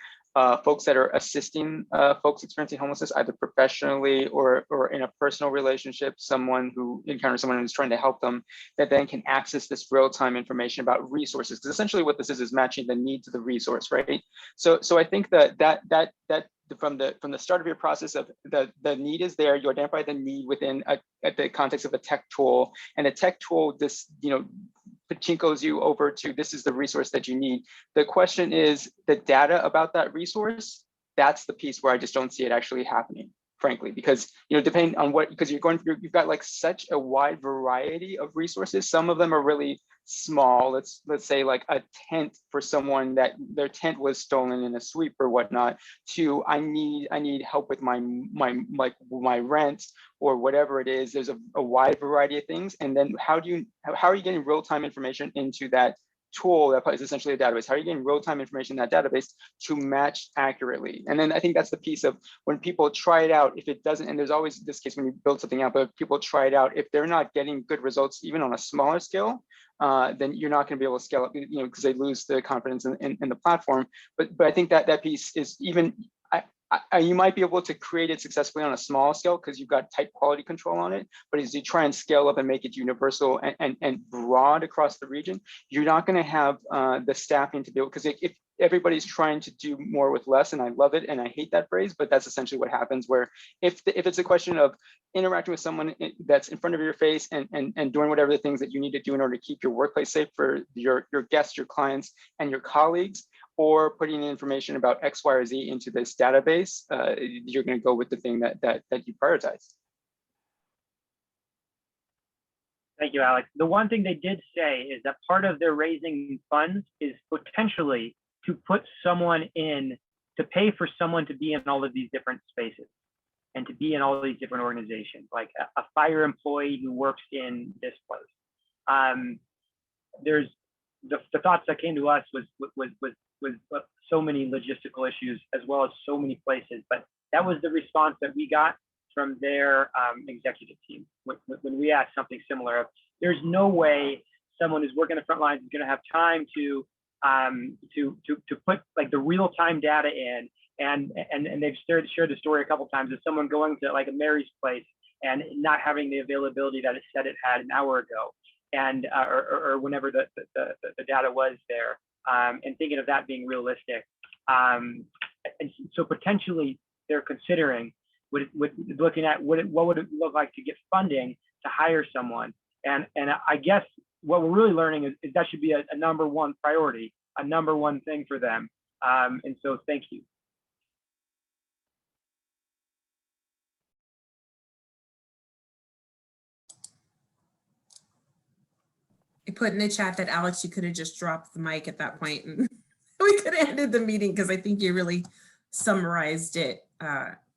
Speaker 12: folks that are assisting folks experiencing homelessness, either professionally or in a personal relationship, someone who encounters someone who's trying to help them, that then can access this real-time information about resources. Because essentially what this is matching the need to the resource, right? So I think that from the start of your process of the need is there, you identify the need within the context of a tech tool, and a tech tool just pachinkos you over to this is the resource that you need. The question is the data about that resource. That's the piece where I just don't see it actually happening, frankly, because depending on what, because you've got like such a wide variety of resources. Some of them are really small. Let's say like a tent for someone that their tent was stolen in a sweep or whatnot, to I need help with my rent or whatever it is. There's a wide variety of things. And then how are you getting real-time information into that tool that is essentially a database? How are you getting real-time information in that database to match accurately? And then I think that's the piece of when people try it out, if it doesn't, and there's always this case when you build something out, but if people try it out, if they're not getting good results, even on a smaller scale, then you're not going to be able to scale up, because they lose the confidence in the platform. But I think that piece is even, you might be able to create it successfully on a small scale because you've got tight quality control on it. But as you try and scale up and make it universal and broad across the region, you're not going to have the staffing to be able, because if everybody's trying to do more with less, and I love it and I hate that phrase, but that's essentially what happens, where if it's a question of interacting with someone that's in front of your face and doing whatever the things that you need to do in order to keep your workplace safe for your guests, your clients, and your colleagues, or putting information about X, Y, or Z into this database, you're going to go with the thing that you prioritize.
Speaker 1: Thank you, Alex. The one thing they did say is that part of their raising funds is potentially to put someone in, to pay for someone to be in all of these different spaces and to be in all of these different organizations, like a fire employee who works in this place. There's the thoughts that came to us was so many logistical issues as well as so many places, but that was the response that we got from their executive team when we asked something similar. There's no way someone who's working the front lines is going to have time to put like the real-time data in, and they've shared the story a couple times of someone going to like a Mary's place and not having the availability that it said it had an hour ago, and or whenever the data was there, and thinking of that being realistic. And so potentially they're considering looking at what would it look like to get funding to hire someone, and I guess what we're really learning is that should be a number one priority, a number one thing for them. And so thank you.
Speaker 3: I put in the chat that Alex, you could have just dropped the mic at that point and we could have ended the meeting, because I think you really summarized it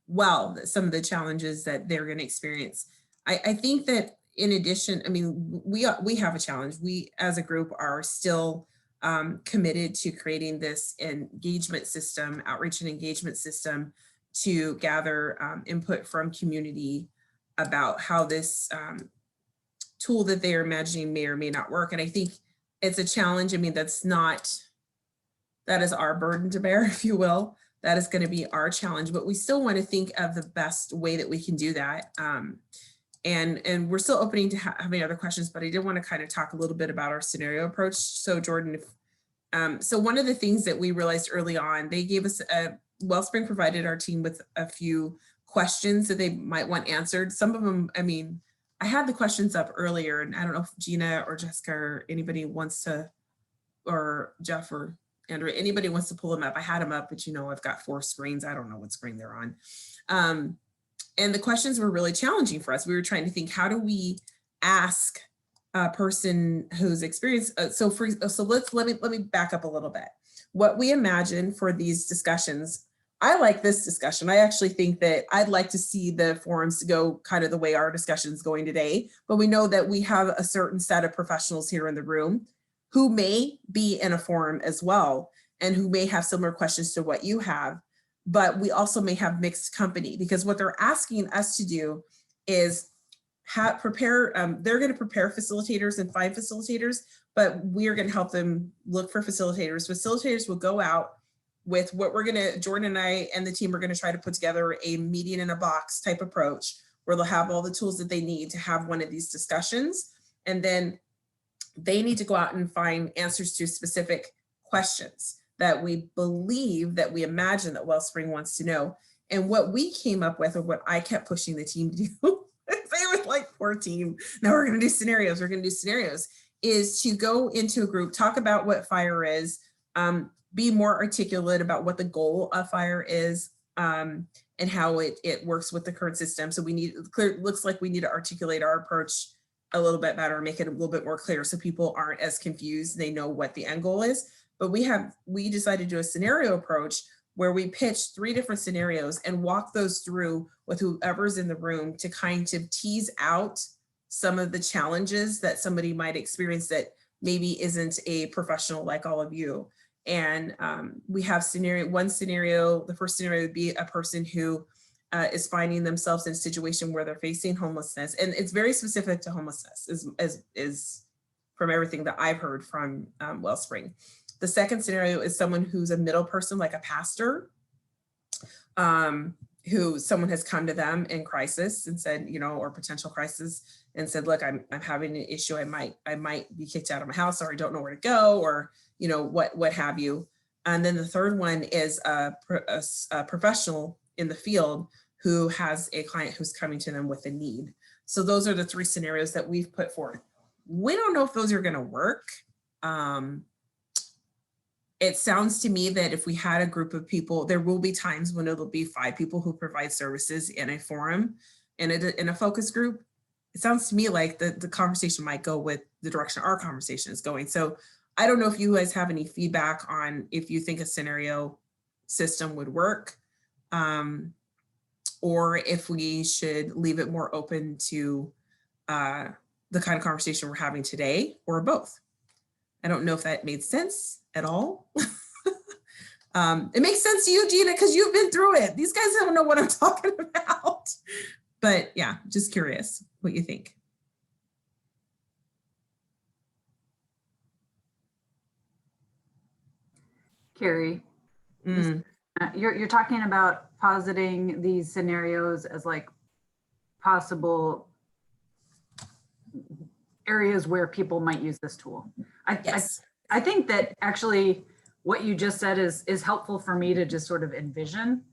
Speaker 3: well, some of the challenges that they're going to experience. I think that in addition, I mean, we have a challenge. We as a group are still committed to creating this engagement system, outreach and engagement system, to gather input from community about how this tool that they are imagining may or may not work. And I think it's a challenge. I mean, that is our burden to bear, if you will. That is going to be our challenge, but we still want to think of the best way that we can do that. And we're still opening to having other questions, but I did want to kind of talk a little bit about our scenario approach. So Jordan, so one of the things that we realized early on, they gave us Wellspring provided our team with a few questions that they might want answered. Some of them, I mean, I had the questions up earlier, and I don't know if Gina or Jessica or anybody wants to, or Jeff or Andrew, anybody wants to pull them up. I had them up, but I've got 4 screens. I don't know what screen they're on. And the questions were really challenging for us. We were trying to think, how do we ask a person who's experienced, so let me back up a little bit. What we imagine for these discussions, I like this discussion. I actually think that I'd like to see the forums to go kind of the way our discussion is going today, but we know that we have a certain set of professionals here in the room who may be in a forum as well, and who may have similar questions to what you have. but we also may have mixed company, because what they're asking us to do is prepare, they're going to prepare facilitators and find facilitators, but we're going to help them look for facilitators. Facilitators will go out with what we're going to, Jordan and I and the team are going to try to put together a meeting in a box type approach where they'll have all the tools that they need to have one of these discussions. And then they need to go out and find answers to specific questions that we believe, that we imagine that Wellspring wants to know. And what we came up with, or what I kept pushing the team to do, they were like, poor team, now we're going to do scenarios, is to go into a group, talk about what fire is, be more articulate about what the goal of fire is, and how it works with the current system. So we need, looks like we need to articulate our approach a little bit better, make it a little bit more clear so people aren't as confused, they know what the end goal is. But we decided to do a scenario approach where we pitched 3 different scenarios and walk those through with whoever's in the room to kind of tease out some of the challenges that somebody might experience that maybe isn't a professional like all of you. And we have one scenario, the first scenario would be a person who is finding themselves in a situation where they're facing homelessness. And it's very specific to homelessness, is from everything that I've heard from Wellspring. The second scenario is someone who's a middle person, like a pastor, who someone has come to them in crisis and said, or potential crisis, and said, look, I'm having an issue. I might be kicked out of my house, or I don't know where to go, or what have you. And then the third one is a professional in the field who has a client who's coming to them with a need. So those are the 3 scenarios that we've put forward. We don't know if those are going to work. It sounds to me that if we had a group of people, there will be times when it'll be 5 people who provide services in a forum, in a focus group. It sounds to me like the conversation might go with the direction our conversation is going. So I don't know if you guys have any feedback on if you think a scenario system would work, or if we should leave it more open to the kind of conversation we're having today, or both. I don't know if that made sense at all. It makes sense to you, Gina, because you've been through it. These guys don't know what I'm talking about. But yeah, just curious what you think.
Speaker 13: Carrie, you're talking about positing these scenarios as like possible areas where people might use this tool. I think that actually what you just said is helpful for me to just sort of envision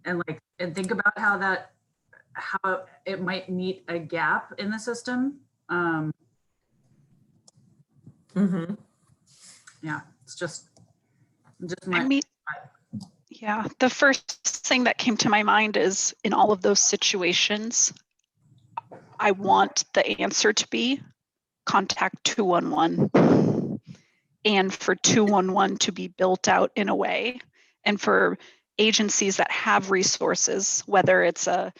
Speaker 13: and think about how it might meet a gap in the system. Yeah, it's just my.
Speaker 11: Yeah, the first thing that came to my mind is, in all of those situations, I want the answer to be contact 211, and for 211 to be built out in a way, and for agencies that have resources, whether it's a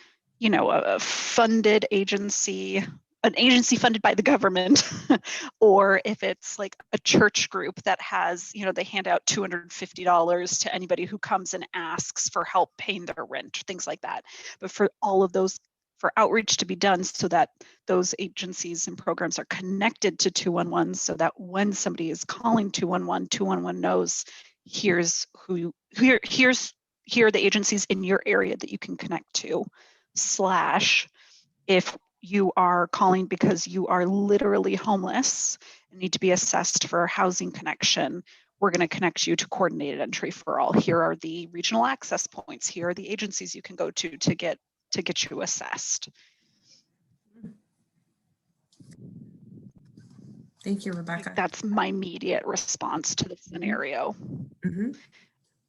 Speaker 11: funded agency, an agency funded by the government, or if it's like a church group that has, they hand out $250 to anybody who comes and asks for help paying their rent, things like that. But for all of those, for outreach to be done so that those agencies and programs are connected to 211, so that when somebody is calling 211, 211 knows here are the agencies in your area that you can connect to, / if you are calling because you are literally homeless and need to be assessed for a housing connection, we're going to connect you to coordinated entry for all. Here are the regional access points. Here are the agencies you can go to get you assessed.
Speaker 3: Thank you, Rebecca.
Speaker 11: That's my immediate response to the scenario.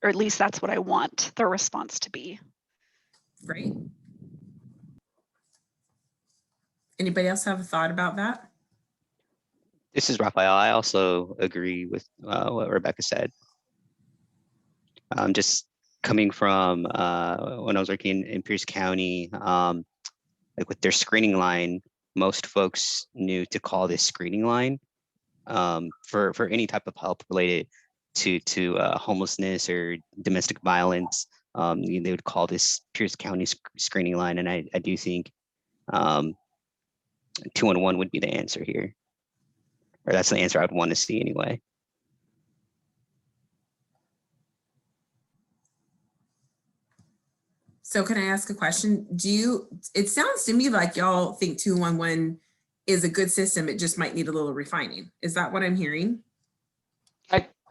Speaker 11: Or at least that's what I want the response to be.
Speaker 3: Great. Anybody else have a thought about that?
Speaker 14: This is Raphael. I also agree with what Rebecca said. Just coming from when I was working in Pierce County, like with their screening line, most folks knew to call this screening line for any type of help related to homelessness or domestic violence. They would call this Pierce County screening line, and I do think 211 would be the answer here, or that's the answer I'd want to see anyway.
Speaker 3: So can I ask a question? It sounds to me like y'all think 211 is a good system. It just might need a little refining. Is that what I'm hearing?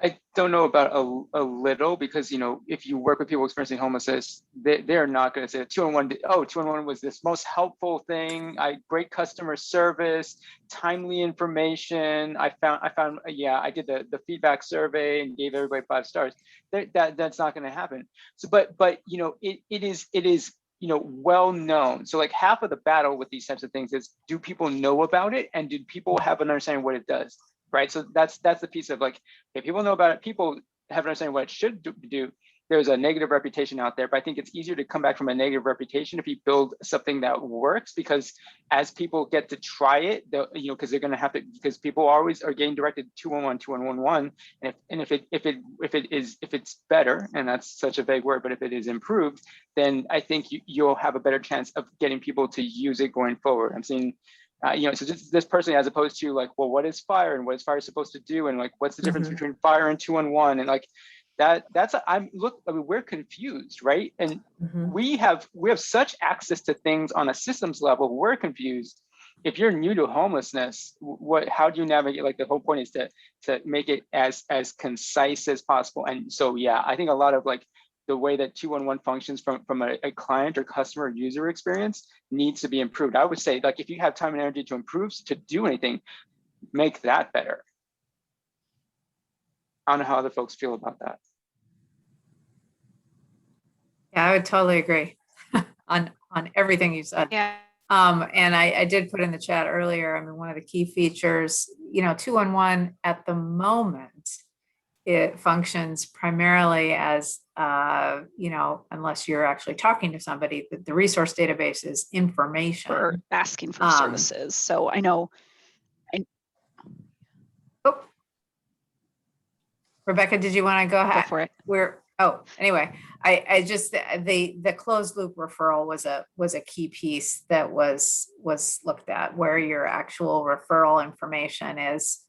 Speaker 12: I don't know about a little, because, you know, if you work with people experiencing homelessness, they're not going to say 211, oh, 211 was this most helpful thing. Great customer service, timely information. I found, yeah, I did the feedback survey and gave everybody 5 stars. That's not going to happen. So, but you know, it is, you know, well known. So like half of the battle with these types of things is, do people know about it, and do people have an understanding what it does? Right. So that's the piece of like, if people know about it, people have an understanding what it should do. There's a negative reputation out there, but I think it's easier to come back from a negative reputation if you build something that works, because as people get to try it, you know, because they're going to have to, because people always are getting directed 211, 2111, and if it's better, and that's such a vague word, but if it is improved, then I think you'll have a better chance of getting people to use it going forward. I'm seeing. You know, so just this person, as opposed to like, well, what is fire and what is fire supposed to do, and like, what's the difference between fire and 211, and like I mean, we're confused, right? And we have such access to things on a systems level. We're confused. If you're new to homelessness, how do you navigate? Like, the whole point is to make it as concise as possible. And so, yeah, I think a lot of like the way that 211 functions from a client or customer user experience needs to be improved. I would say, like, if you have time and energy to improve, to do anything, make that better. I don't know how other folks feel about that.
Speaker 10: Yeah, I would totally agree on everything you said.
Speaker 11: Yeah.
Speaker 10: And I did put in the chat earlier, I mean, one of the key features, you know, 211 at the moment, it functions primarily as, you know, unless you're actually talking to somebody, the resource database is information.
Speaker 11: For asking for services. So I know.
Speaker 10: Rebecca, did you want to go ahead?
Speaker 11: Go for it.
Speaker 10: Anyway, I just, the closed loop referral was a key piece that was looked at, where your actual referral information is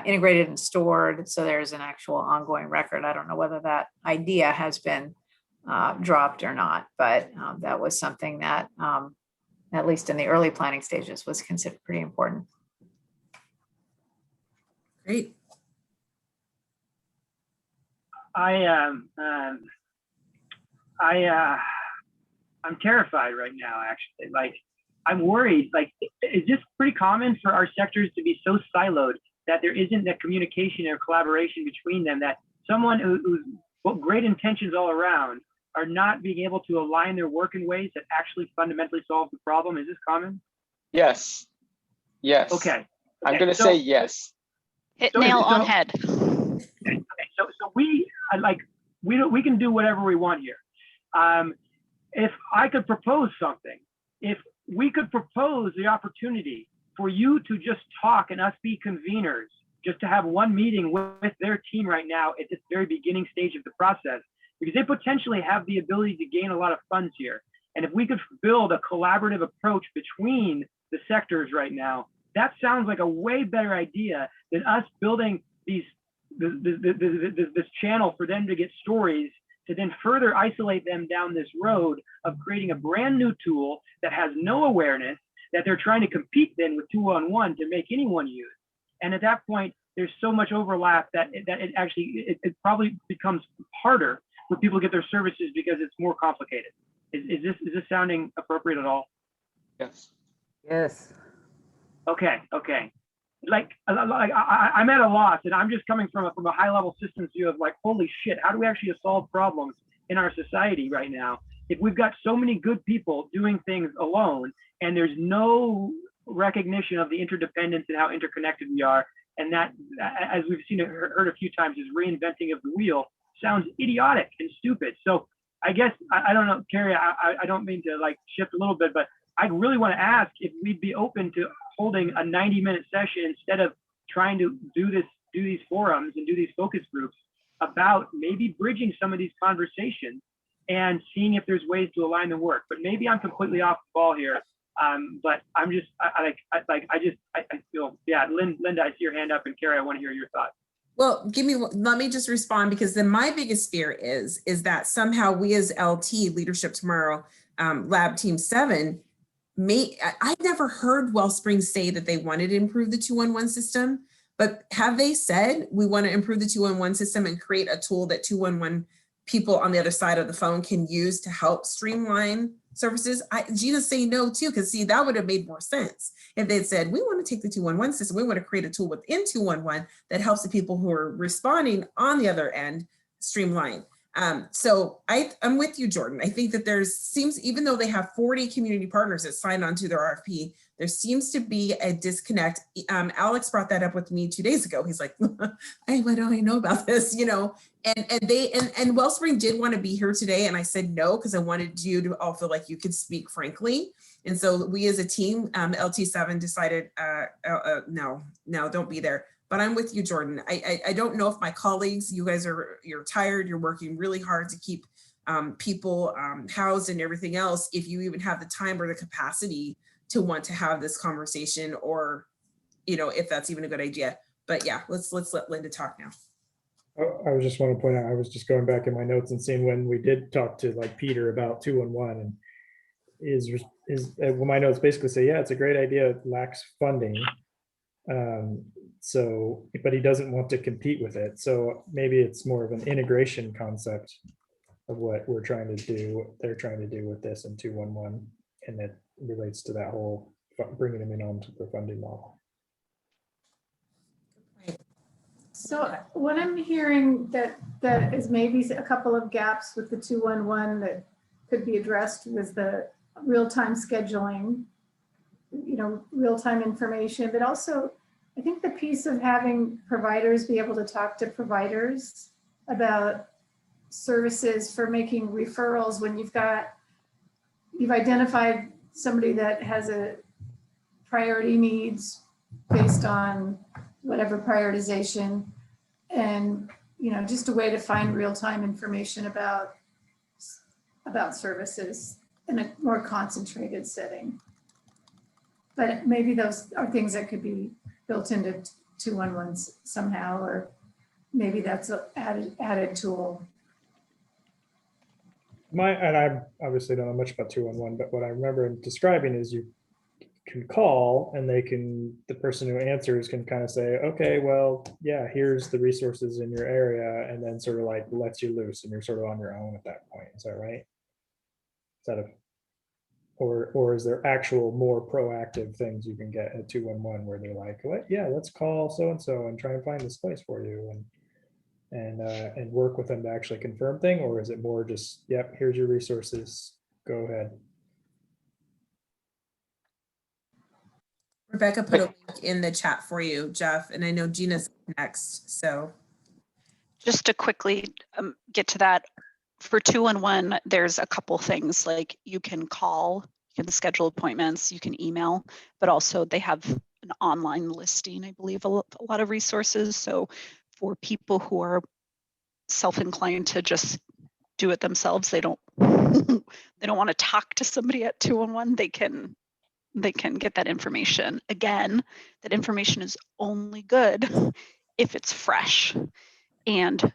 Speaker 10: integrated and stored. So there's an actual ongoing record. I don't know whether that idea has been dropped or not, but that was something that, at least in the early planning stages, was considered pretty important.
Speaker 3: Great.
Speaker 1: I'm terrified right now, actually. Like, I'm worried. Like, is this pretty common for our sectors to be so siloed that there isn't that communication or collaboration between them, that someone who's great intentions all around are not being able to align their work in ways that actually fundamentally solve the problem? Is this common?
Speaker 12: Yes. Yes.
Speaker 1: Okay.
Speaker 12: I'm going to say yes.
Speaker 11: Hit nail on head.
Speaker 1: Okay. So we can do whatever we want here. If I could propose something, if we could propose the opportunity for you to just talk and us be conveners, just to have one meeting with their team right now at this very beginning stage of the process, because they potentially have the ability to gain a lot of funds here. And if we could build a collaborative approach between the sectors right now, that sounds like a way better idea than us building this channel for them to get stories, to then further isolate them down this road of creating a brand new tool that has no awareness, that they're trying to compete then with 211 to make anyone use. And at that point, there's so much overlap that it probably becomes harder for people to get their services because it's more complicated. Is this sounding appropriate at all?
Speaker 12: Yes.
Speaker 13: Yes.
Speaker 1: Okay. Like I'm at a loss, and I'm just coming from a high level systems view of like, holy shit, how do we actually solve problems in our society right now if we've got so many good people doing things alone, and there's no recognition of the interdependence and how interconnected we are? And that, as we've seen heard a few times, is reinventing of the wheel sounds idiotic and stupid. So I guess I don't know, Carrie, I don't mean to like shift a little bit, but I really want to ask if we'd be open to holding a 90-minute session instead of trying to do these forums and do these focus groups, about maybe bridging some of these conversations and seeing if there's ways to align the work. But maybe I'm completely off the ball here. But I'm just, I feel, yeah, Linda, I see your hand up, and Carrie, I want to hear your thoughts.
Speaker 3: Well, let me just respond, because then my biggest fear is that somehow we as LT Leadership Tomorrow Lab Team 7 I've never heard Wellspring say that they wanted to improve the 211 system, but have they said we want to improve the 211 system and create a tool that 211 people on the other side of the phone can use to help streamline services? Gina's saying no too, because see, that would have made more sense if they'd said, we want to take the 211 system, we want to create a tool within 211 that helps the people who are responding on the other end streamline. So I'm with you, Jordan. I think that even though they have 40 community partners that signed on to their RFP, there seems to be a disconnect. Alex brought that up with me 2 days ago. He's like, hey, what do I know about this? And Wellspring did want to be here today. And I said no, because I wanted you to all feel like you could speak frankly. And so we as a team, LT7 decided, no, don't be there. But I'm with you, Jordan. I don't know if my colleagues, you're tired, you're working really hard to keep people housed and everything else, if you even have the time or the capacity to want to have this conversation, or, if that's even a good idea. But yeah, let's let Linda talk now.
Speaker 2: I was just want to point out, I was just going back in my notes and seeing when we did talk to Peter about 211, and my notes basically say, yeah, it's a great idea, it lacks funding. But he doesn't want to compete with it. So maybe it's more of an integration concept of what they're trying to do with this in 211. And it relates to that whole bringing them in onto the funding model.
Speaker 9: So what I'm hearing that is maybe a couple of gaps with the 211 that could be addressed was the real-time scheduling, real-time information, but also I think the piece of having providers be able to talk to providers about services for making referrals when you've identified somebody that has a priority needs based on whatever prioritization, and just a way to find real-time information about services in a more concentrated setting. But maybe those are things that could be built into 211 somehow, or maybe that's an added tool.
Speaker 2: And I obviously don't know much about 211, but what I remember describing is you can call and the person who answers can kind of say, okay, well, yeah, here's the resources in your area, and then sort of lets you loose, and you're sort of on your own at that point. Is that right? Or is there actual more proactive things you can get at 211 where they're like, what? Yeah, let's call so-and-so and try and find this place for you and work with them to actually confirm thing? Or is it more just, yep, here's your resources, go ahead?
Speaker 3: Rebecca put a link in the chat for you, Jeff, and I know Gina's next, so.
Speaker 11: Just to quickly get to that, for 211, there's a couple things, like you can call, you can schedule appointments, you can email, but also they have an online listing, I believe, a lot of resources. So for people who are self-inclined to just do it themselves, they don't want to talk to somebody at 211, they can get that information. Again, that information is only good if it's fresh, and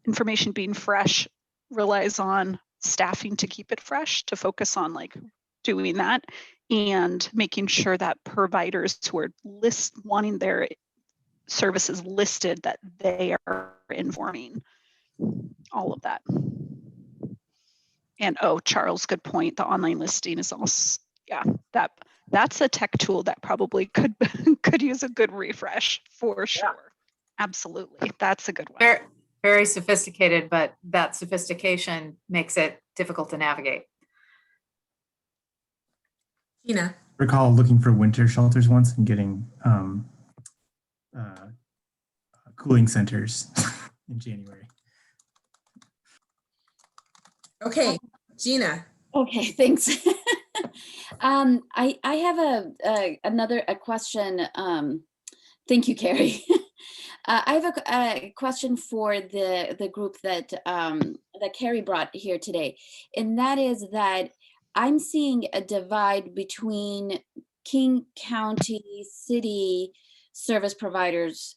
Speaker 11: information being fresh relies on staffing to keep it fresh, to focus on doing that, and making sure that providers who are wanting their services listed, that they are informing all of that. And Charles, good point. The online listing is also, yeah, that's a tech tool that probably could use a good refresh for sure. Yeah. Absolutely, that's a good one.
Speaker 10: Very sophisticated, but that sophistication makes it difficult to navigate.
Speaker 3: Tina.
Speaker 8: I recall looking for winter shelters once and getting cooling centers in January.
Speaker 3: Okay, Gina.
Speaker 5: Okay, thanks. I have a question. Thank you, Carrie. I have a question for the group that that Carrie brought here today, and that is that I'm seeing a divide between King County city service providers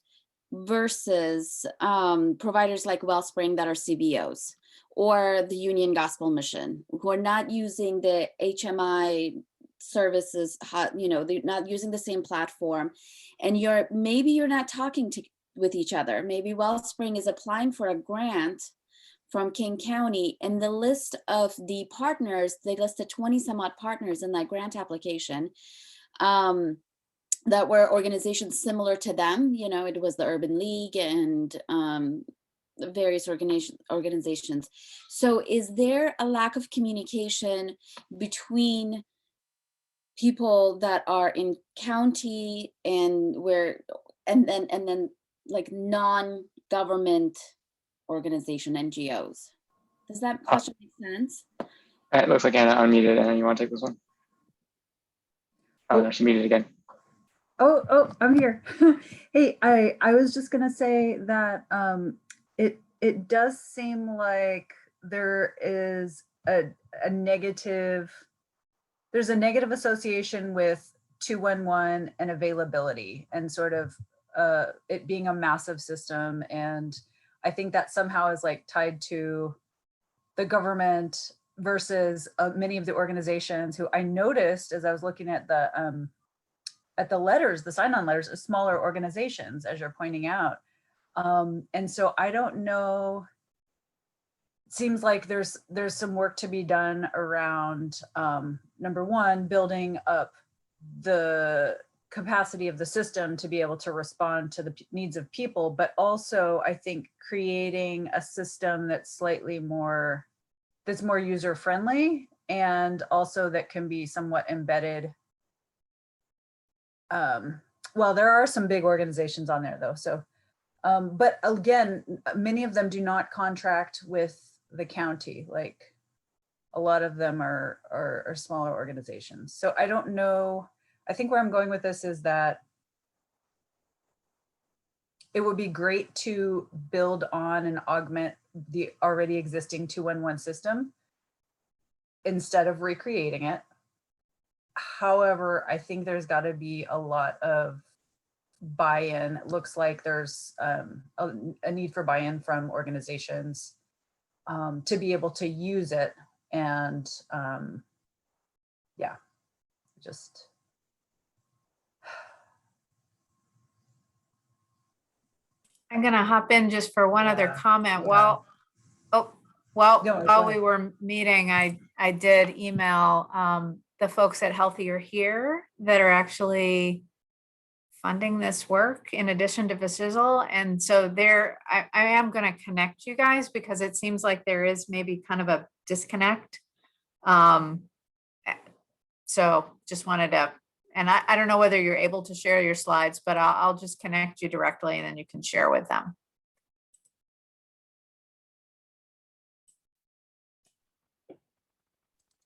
Speaker 5: versus providers like Wellspring that are CBOs or the Union Gospel Mission, who are not using the HMI services, you know, they're not using the same platform, and maybe you're not talking with each other. Maybe Wellspring is applying for a grant from King County, and the list of the partners, they listed 20 some odd partners in that grant application that were organizations similar to them. You know, it was the Urban League and various organizations. So is there a lack of communication between people that are in county and then like non-government organization, NGOs? Does that question make sense?
Speaker 12: It looks like Anna unmuted. Anna, you want to take this one? Oh, no, she muted again.
Speaker 13: Oh, I'm here. Hey, I was just gonna say that it does seem like there is a negative, there's a negative association with 211 and availability and sort of it being a massive system. And I think that somehow is like tied to the government versus many of the organizations who I noticed as I was looking at the letters, the sign-on letters, of smaller organizations, as you're pointing out. And so I don't know, it seems like there's some work to be done around, number one, building up the capacity of the system to be able to respond to the needs of people, but also I think creating a system that's slightly more, that's more user-friendly, and also that can be somewhat embedded. Well, there are some big organizations on there though. So, but again, many of them do not contract with the county. Like a lot of them are smaller organizations. So I don't know. I think where I'm going with this is that it would be great to build on and augment the already existing 211 system instead of recreating it. However, I think there's got to be a lot of buy-in. It looks like there's a need for buy-in from organizations to be able to use it. And yeah, just.
Speaker 10: I'm going to hop in just for one other comment.
Speaker 13: Yeah.
Speaker 10: While we were meeting, I did email the folks at Healthier Here that are actually funding this work in addition to Visizzle. And so I am going to connect you guys because it seems like there is maybe kind of a disconnect. So just wanted to, and I don't know whether you're able to share your slides, but I'll just connect you directly and then you can share with them.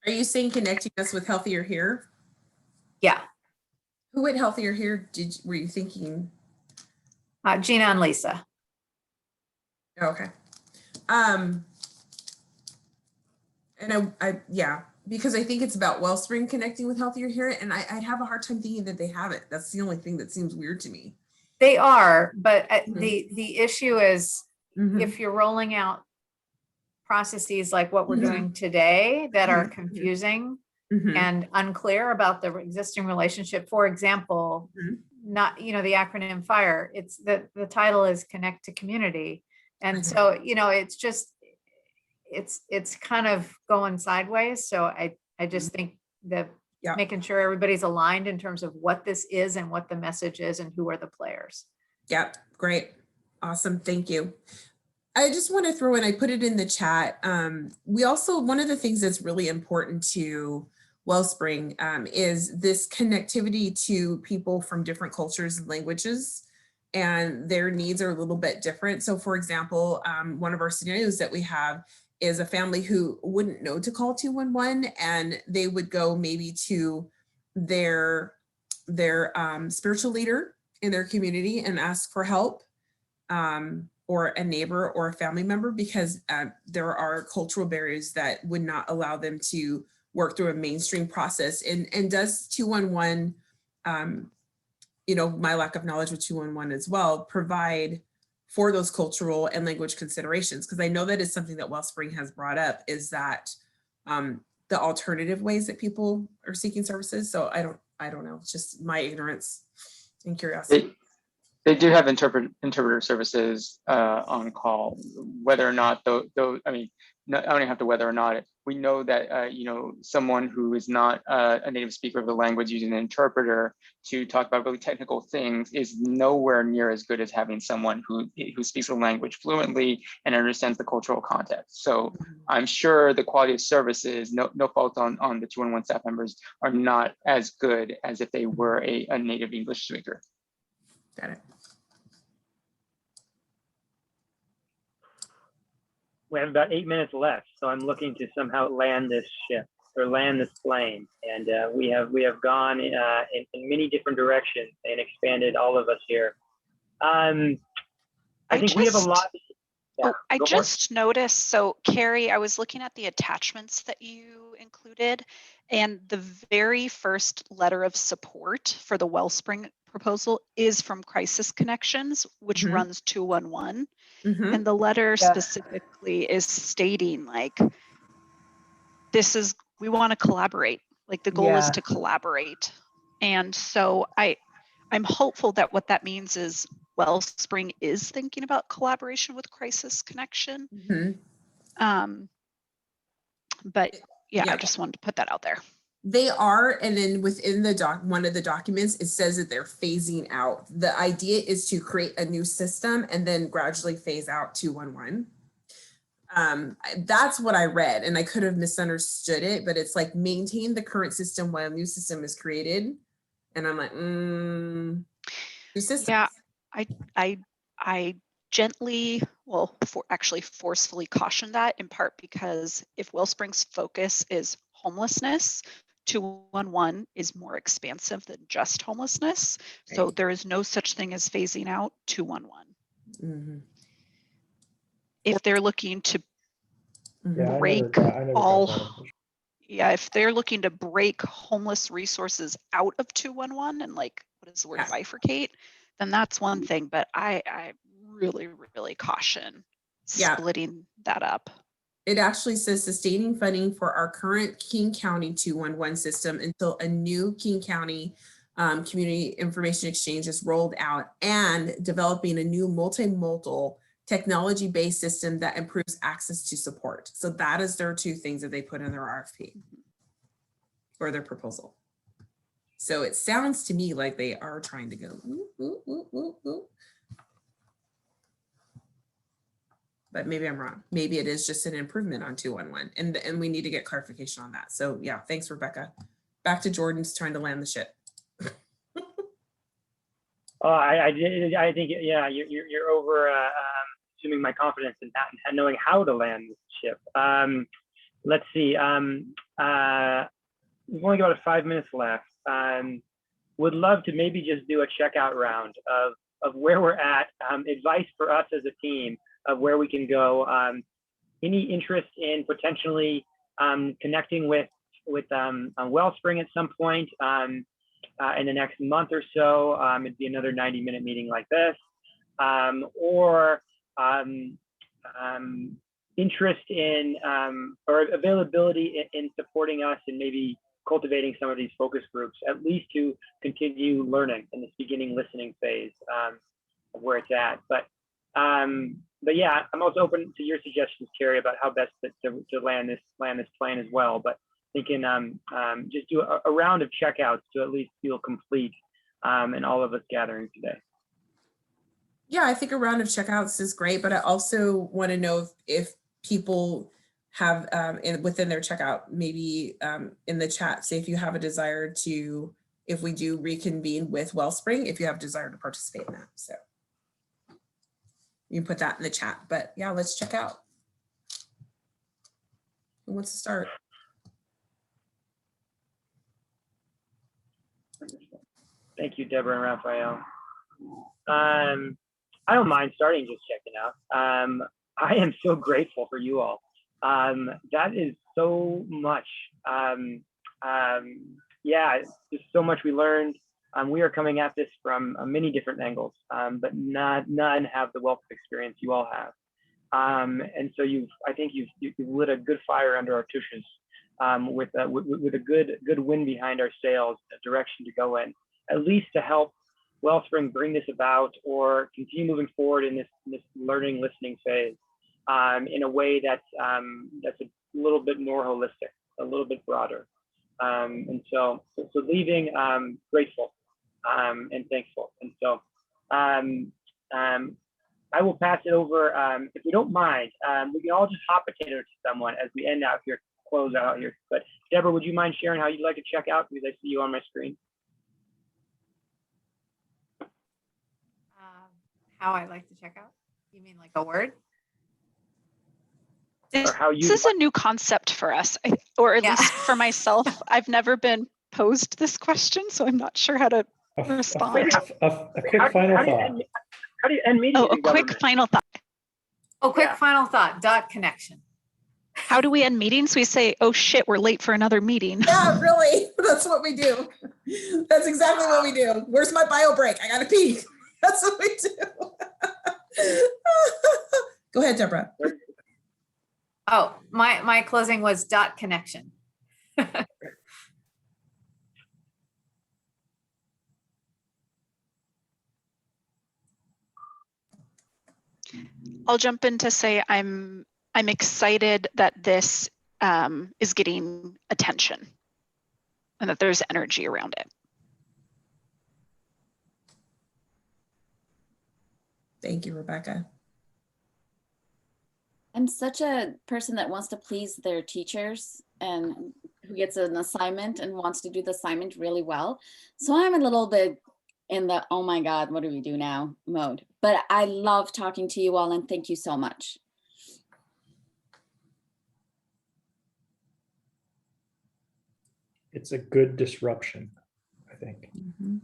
Speaker 3: Are you saying connecting us with Healthier Here?
Speaker 10: Yeah.
Speaker 3: Who at Healthier Here were you thinking?
Speaker 10: Gina and Lisa.
Speaker 3: Okay. And yeah, because I think it's about Wellspring connecting with Healthier Here, and I'd have a hard time thinking that they have it. That's the only thing that seems weird to me.
Speaker 10: They are, but the issue is if you're rolling out processes like what we're doing today that are confusing and unclear about the existing relationship. For example, not, the acronym FIRE, it's the title is Connect to Community. And so, it's just, it's kind of going sideways. So I just think that making sure everybody's aligned in terms of what this is and what the message is and who are the players.
Speaker 3: Yep. Great. Awesome. Thank you. I just want to throw in, I put it in the chat. We also, one of the things that's really important to Wellspring is this connectivity to people from different cultures and languages, and their needs are a little bit different. So for example, one of our scenarios that we have is a family who wouldn't know to call 211, and they would go maybe to their spiritual leader in their community and ask for help. or a neighbor or a family member, because there are cultural barriers that would not allow them to work through a mainstream process. And does 211, my lack of knowledge with 211 as well, provide for those cultural and language considerations? Because I know that is something that Wellspring has brought up, is that the alternative ways that people are seeking services. So I don't know, it's just my ignorance and curiosity.
Speaker 12: They do have interpreter services on call. Whether or not though, I mean, I don't even have to whether or not. We know that someone who is not a native speaker of the language using an interpreter to talk about really technical things is nowhere near as good as having someone who speaks the language fluently and understands the cultural context. So I'm sure the quality of services, no fault on the 211 staff members, are not as good as if they were a native English speaker.
Speaker 3: Got it.
Speaker 1: We have about 8 minutes left, so I'm looking to somehow land this ship or land this plane. And we have gone in many different directions and expanded, all of us here. I think we have a lot.
Speaker 11: Yeah, I just noticed, so Carrie, I was looking at the attachments that you included, and the very first letter of support for the Wellspring proposal is from Crisis Connections, which runs 211. And the letter specifically is stating like, we want to collaborate. Like the goal is to collaborate. And so I'm hopeful that what that means is Wellspring is thinking about collaboration with Crisis Connection. But yeah, I just wanted to put that out there.
Speaker 3: They are, and then within the one of the documents, it says that they're phasing out. The idea is to create a new system and then gradually phase out 211. That's what I read, and I could have misunderstood it, but it's like maintain the current system while a new system is created. And I'm like, new system.
Speaker 11: Yeah, I gently, actually forcefully caution that, in part because if Wellspring's focus is homelessness, 211 is more expansive than just homelessness. Right. So there is no such thing as phasing out 211. If they're looking to break if they're looking to break homeless resources out of 211 and like, what is the word, bifurcate, then that's one thing. But I really, really caution splitting that up.
Speaker 3: It actually says sustaining funding for our current King County 211 system until a new King County Community Information Exchange is rolled out, and developing a new multimodal technology-based system that improves access to support. So that is their two things that they put in their RFP or their proposal. So it sounds to me like they are trying to go, but maybe I'm wrong. Maybe it is just an improvement on 211, and we need to get clarification on that. So yeah, thanks, Rebecca. Back to Jordan's trying to land the ship.
Speaker 1: Oh, I think, yeah, you're over assuming my confidence in that and knowing how to land the ship. Let's see. We've only got 5 minutes left. Would love to maybe just do a checkout round of where we're at, advice for us as a team of where we can go. Any interest in potentially connecting with Wellspring at some point in the next month or so. It'd be another 90-minute meeting like this, or interest in or availability in supporting us and maybe cultivating some of these focus groups, at least to continue learning in this beginning listening phase of where it's at. But yeah, I'm also open to your suggestions, Carrie, about how best to land this plan as well. But thinking just do a round of checkouts to at least feel complete in all of us gathering today.
Speaker 3: Yeah, I think a round of checkouts is great, but I also want to know if people have within their checkout, maybe in the chat, say if you have a desire to, if we do reconvene with Wellspring, if you have a desire to participate in that. So you can put that in the chat, but yeah, let's check out. Who wants to start?
Speaker 1: Thank you, Deborah and Raphael. I don't mind starting just checking out. I am so grateful for you all. That is so much. Yeah, just so much we learned. We are coming at this from many different angles, but none have the wealth of experience you all have. And so I think you've lit a good fire under our tushes, with a good wind behind our sails, a direction to go in, at least to help Wellspring bring this about or continue moving forward in this learning, listening phase, in a way that's a little bit more holistic, a little bit broader. And so leaving grateful and thankful. And so I will pass it over. If you don't mind, we can all just hot potato to someone as we end out here, close out here. But Deborah, would you mind sharing how you'd like to check out, because I see you on my screen?
Speaker 10: How I like to check out? You mean like a word?
Speaker 1: Or how you?
Speaker 11: This is a new concept for us, or at least for myself. I've never been posed this question, so I'm not sure how to respond.
Speaker 2: A quick final thought.
Speaker 1: How do you end meetings?
Speaker 11: Oh, a quick final thought.
Speaker 10: Oh, quick final thought. Dot connection.
Speaker 11: How do we end meetings? We say, "Oh shit, we're late for another meeting."
Speaker 3: Yeah, really. That's what we do. That's exactly what we do. Where's my bio break? I gotta pee. That's what we do. Go ahead, Deborah.
Speaker 10: Oh, my closing was dot connection.
Speaker 11: I'll jump in to say I'm excited that this is getting attention and that there's energy around it.
Speaker 3: Thank you, Rebecca.
Speaker 5: I'm such a person that wants to please their teachers and who gets an assignment and wants to do the assignment really well. So I'm a little bit in the, oh my God, what do we do now mode. But I love talking to you all and thank you so much.
Speaker 2: It's a good disruption, I think.
Speaker 3: Mm-hmm.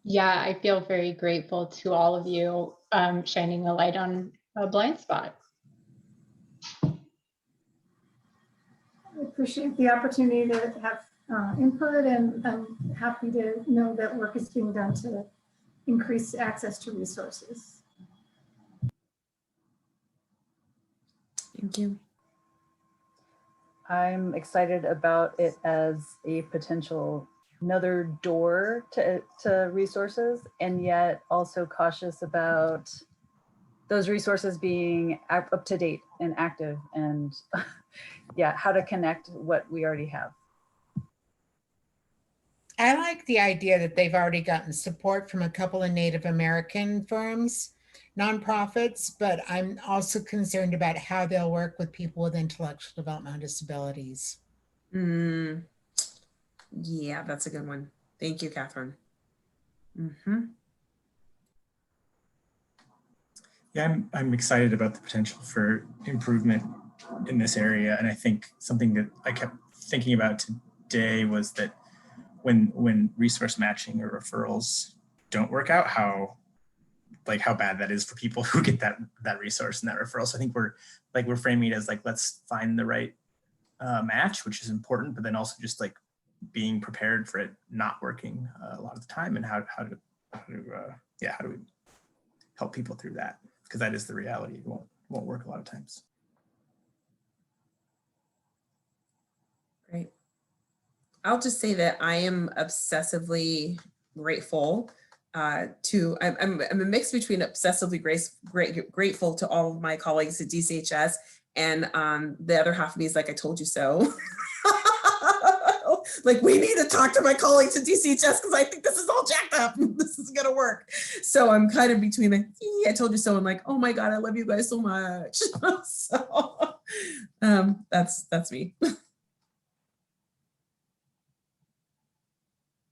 Speaker 4: Yeah, I feel very grateful to all of you shining a light on a blind spot.
Speaker 9: I appreciate the opportunity to have input, and I'm happy to know that work is being done to increase access to resources.
Speaker 3: Thank you.
Speaker 13: I'm excited about it as a potential another door to resources, and yet also cautious about those resources being up to date and active, and yeah, how to connect what we already have.
Speaker 7: I like the idea that they've already gotten support from a couple of Native American firms, nonprofits, but I'm also concerned about how they'll work with people with intellectual developmental disabilities.
Speaker 3: Yeah, that's a good one. Thank you, Catherine. Mm-hmm.
Speaker 8: Yeah, I'm excited about the potential for improvement in this area. And I think something that I kept thinking about today was that when resource matching or referrals don't work out, how bad that is for people who get that resource and that referral. So I think we're framing it as like, let's find the right match, which is important, but then also just like being prepared for it not working a lot of the time, and how do we help people through that? Because that is the reality. It won't work a lot of times.
Speaker 3: Great. I'll just say that I am obsessively grateful I'm a mix between obsessively grateful to all of my colleagues at DCHS, and the other half of me is like, I told you so. Like, we need to talk to my colleagues at DCHS because I think this is all jacked up. This is gonna work. So I'm kind of between the, I told you so, and like, oh my God, I love you guys so much. So that's me.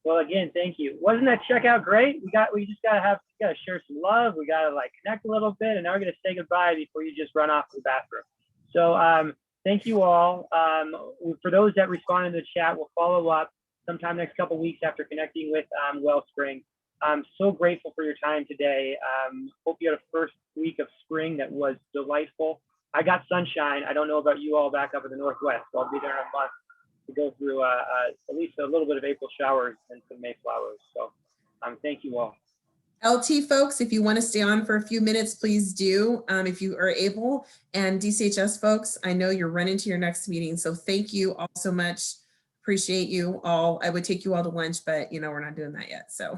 Speaker 1: Well, again, thank you. Wasn't that checkout great? We just gotta share some love. We gotta like connect a little bit, and now we're gonna say goodbye before you just run off to the bathroom. So thank you all. For those that responded in the chat, we'll follow up sometime next couple of weeks after connecting with Wellspring. I'm so grateful for your time today. Hope you had a first week of spring that was delightful. I got sunshine. I don't know about you all back up in the Northwest, so I'll be there in a month to go through at least a little bit of April showers and some May flowers. So thank you all.
Speaker 3: LT folks, if you want to stay on for a few minutes, please do, if you are able. And DCHS folks, I know you're running to your next meeting, so thank you all so much. Appreciate you all. I would take you all to lunch, but we're not doing that yet. So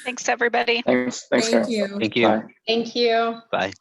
Speaker 11: Thanks, everybody.
Speaker 12: Thanks.
Speaker 3: thank you.
Speaker 14: Thank you.
Speaker 12: Bye.
Speaker 4: Thank you.
Speaker 14: Bye.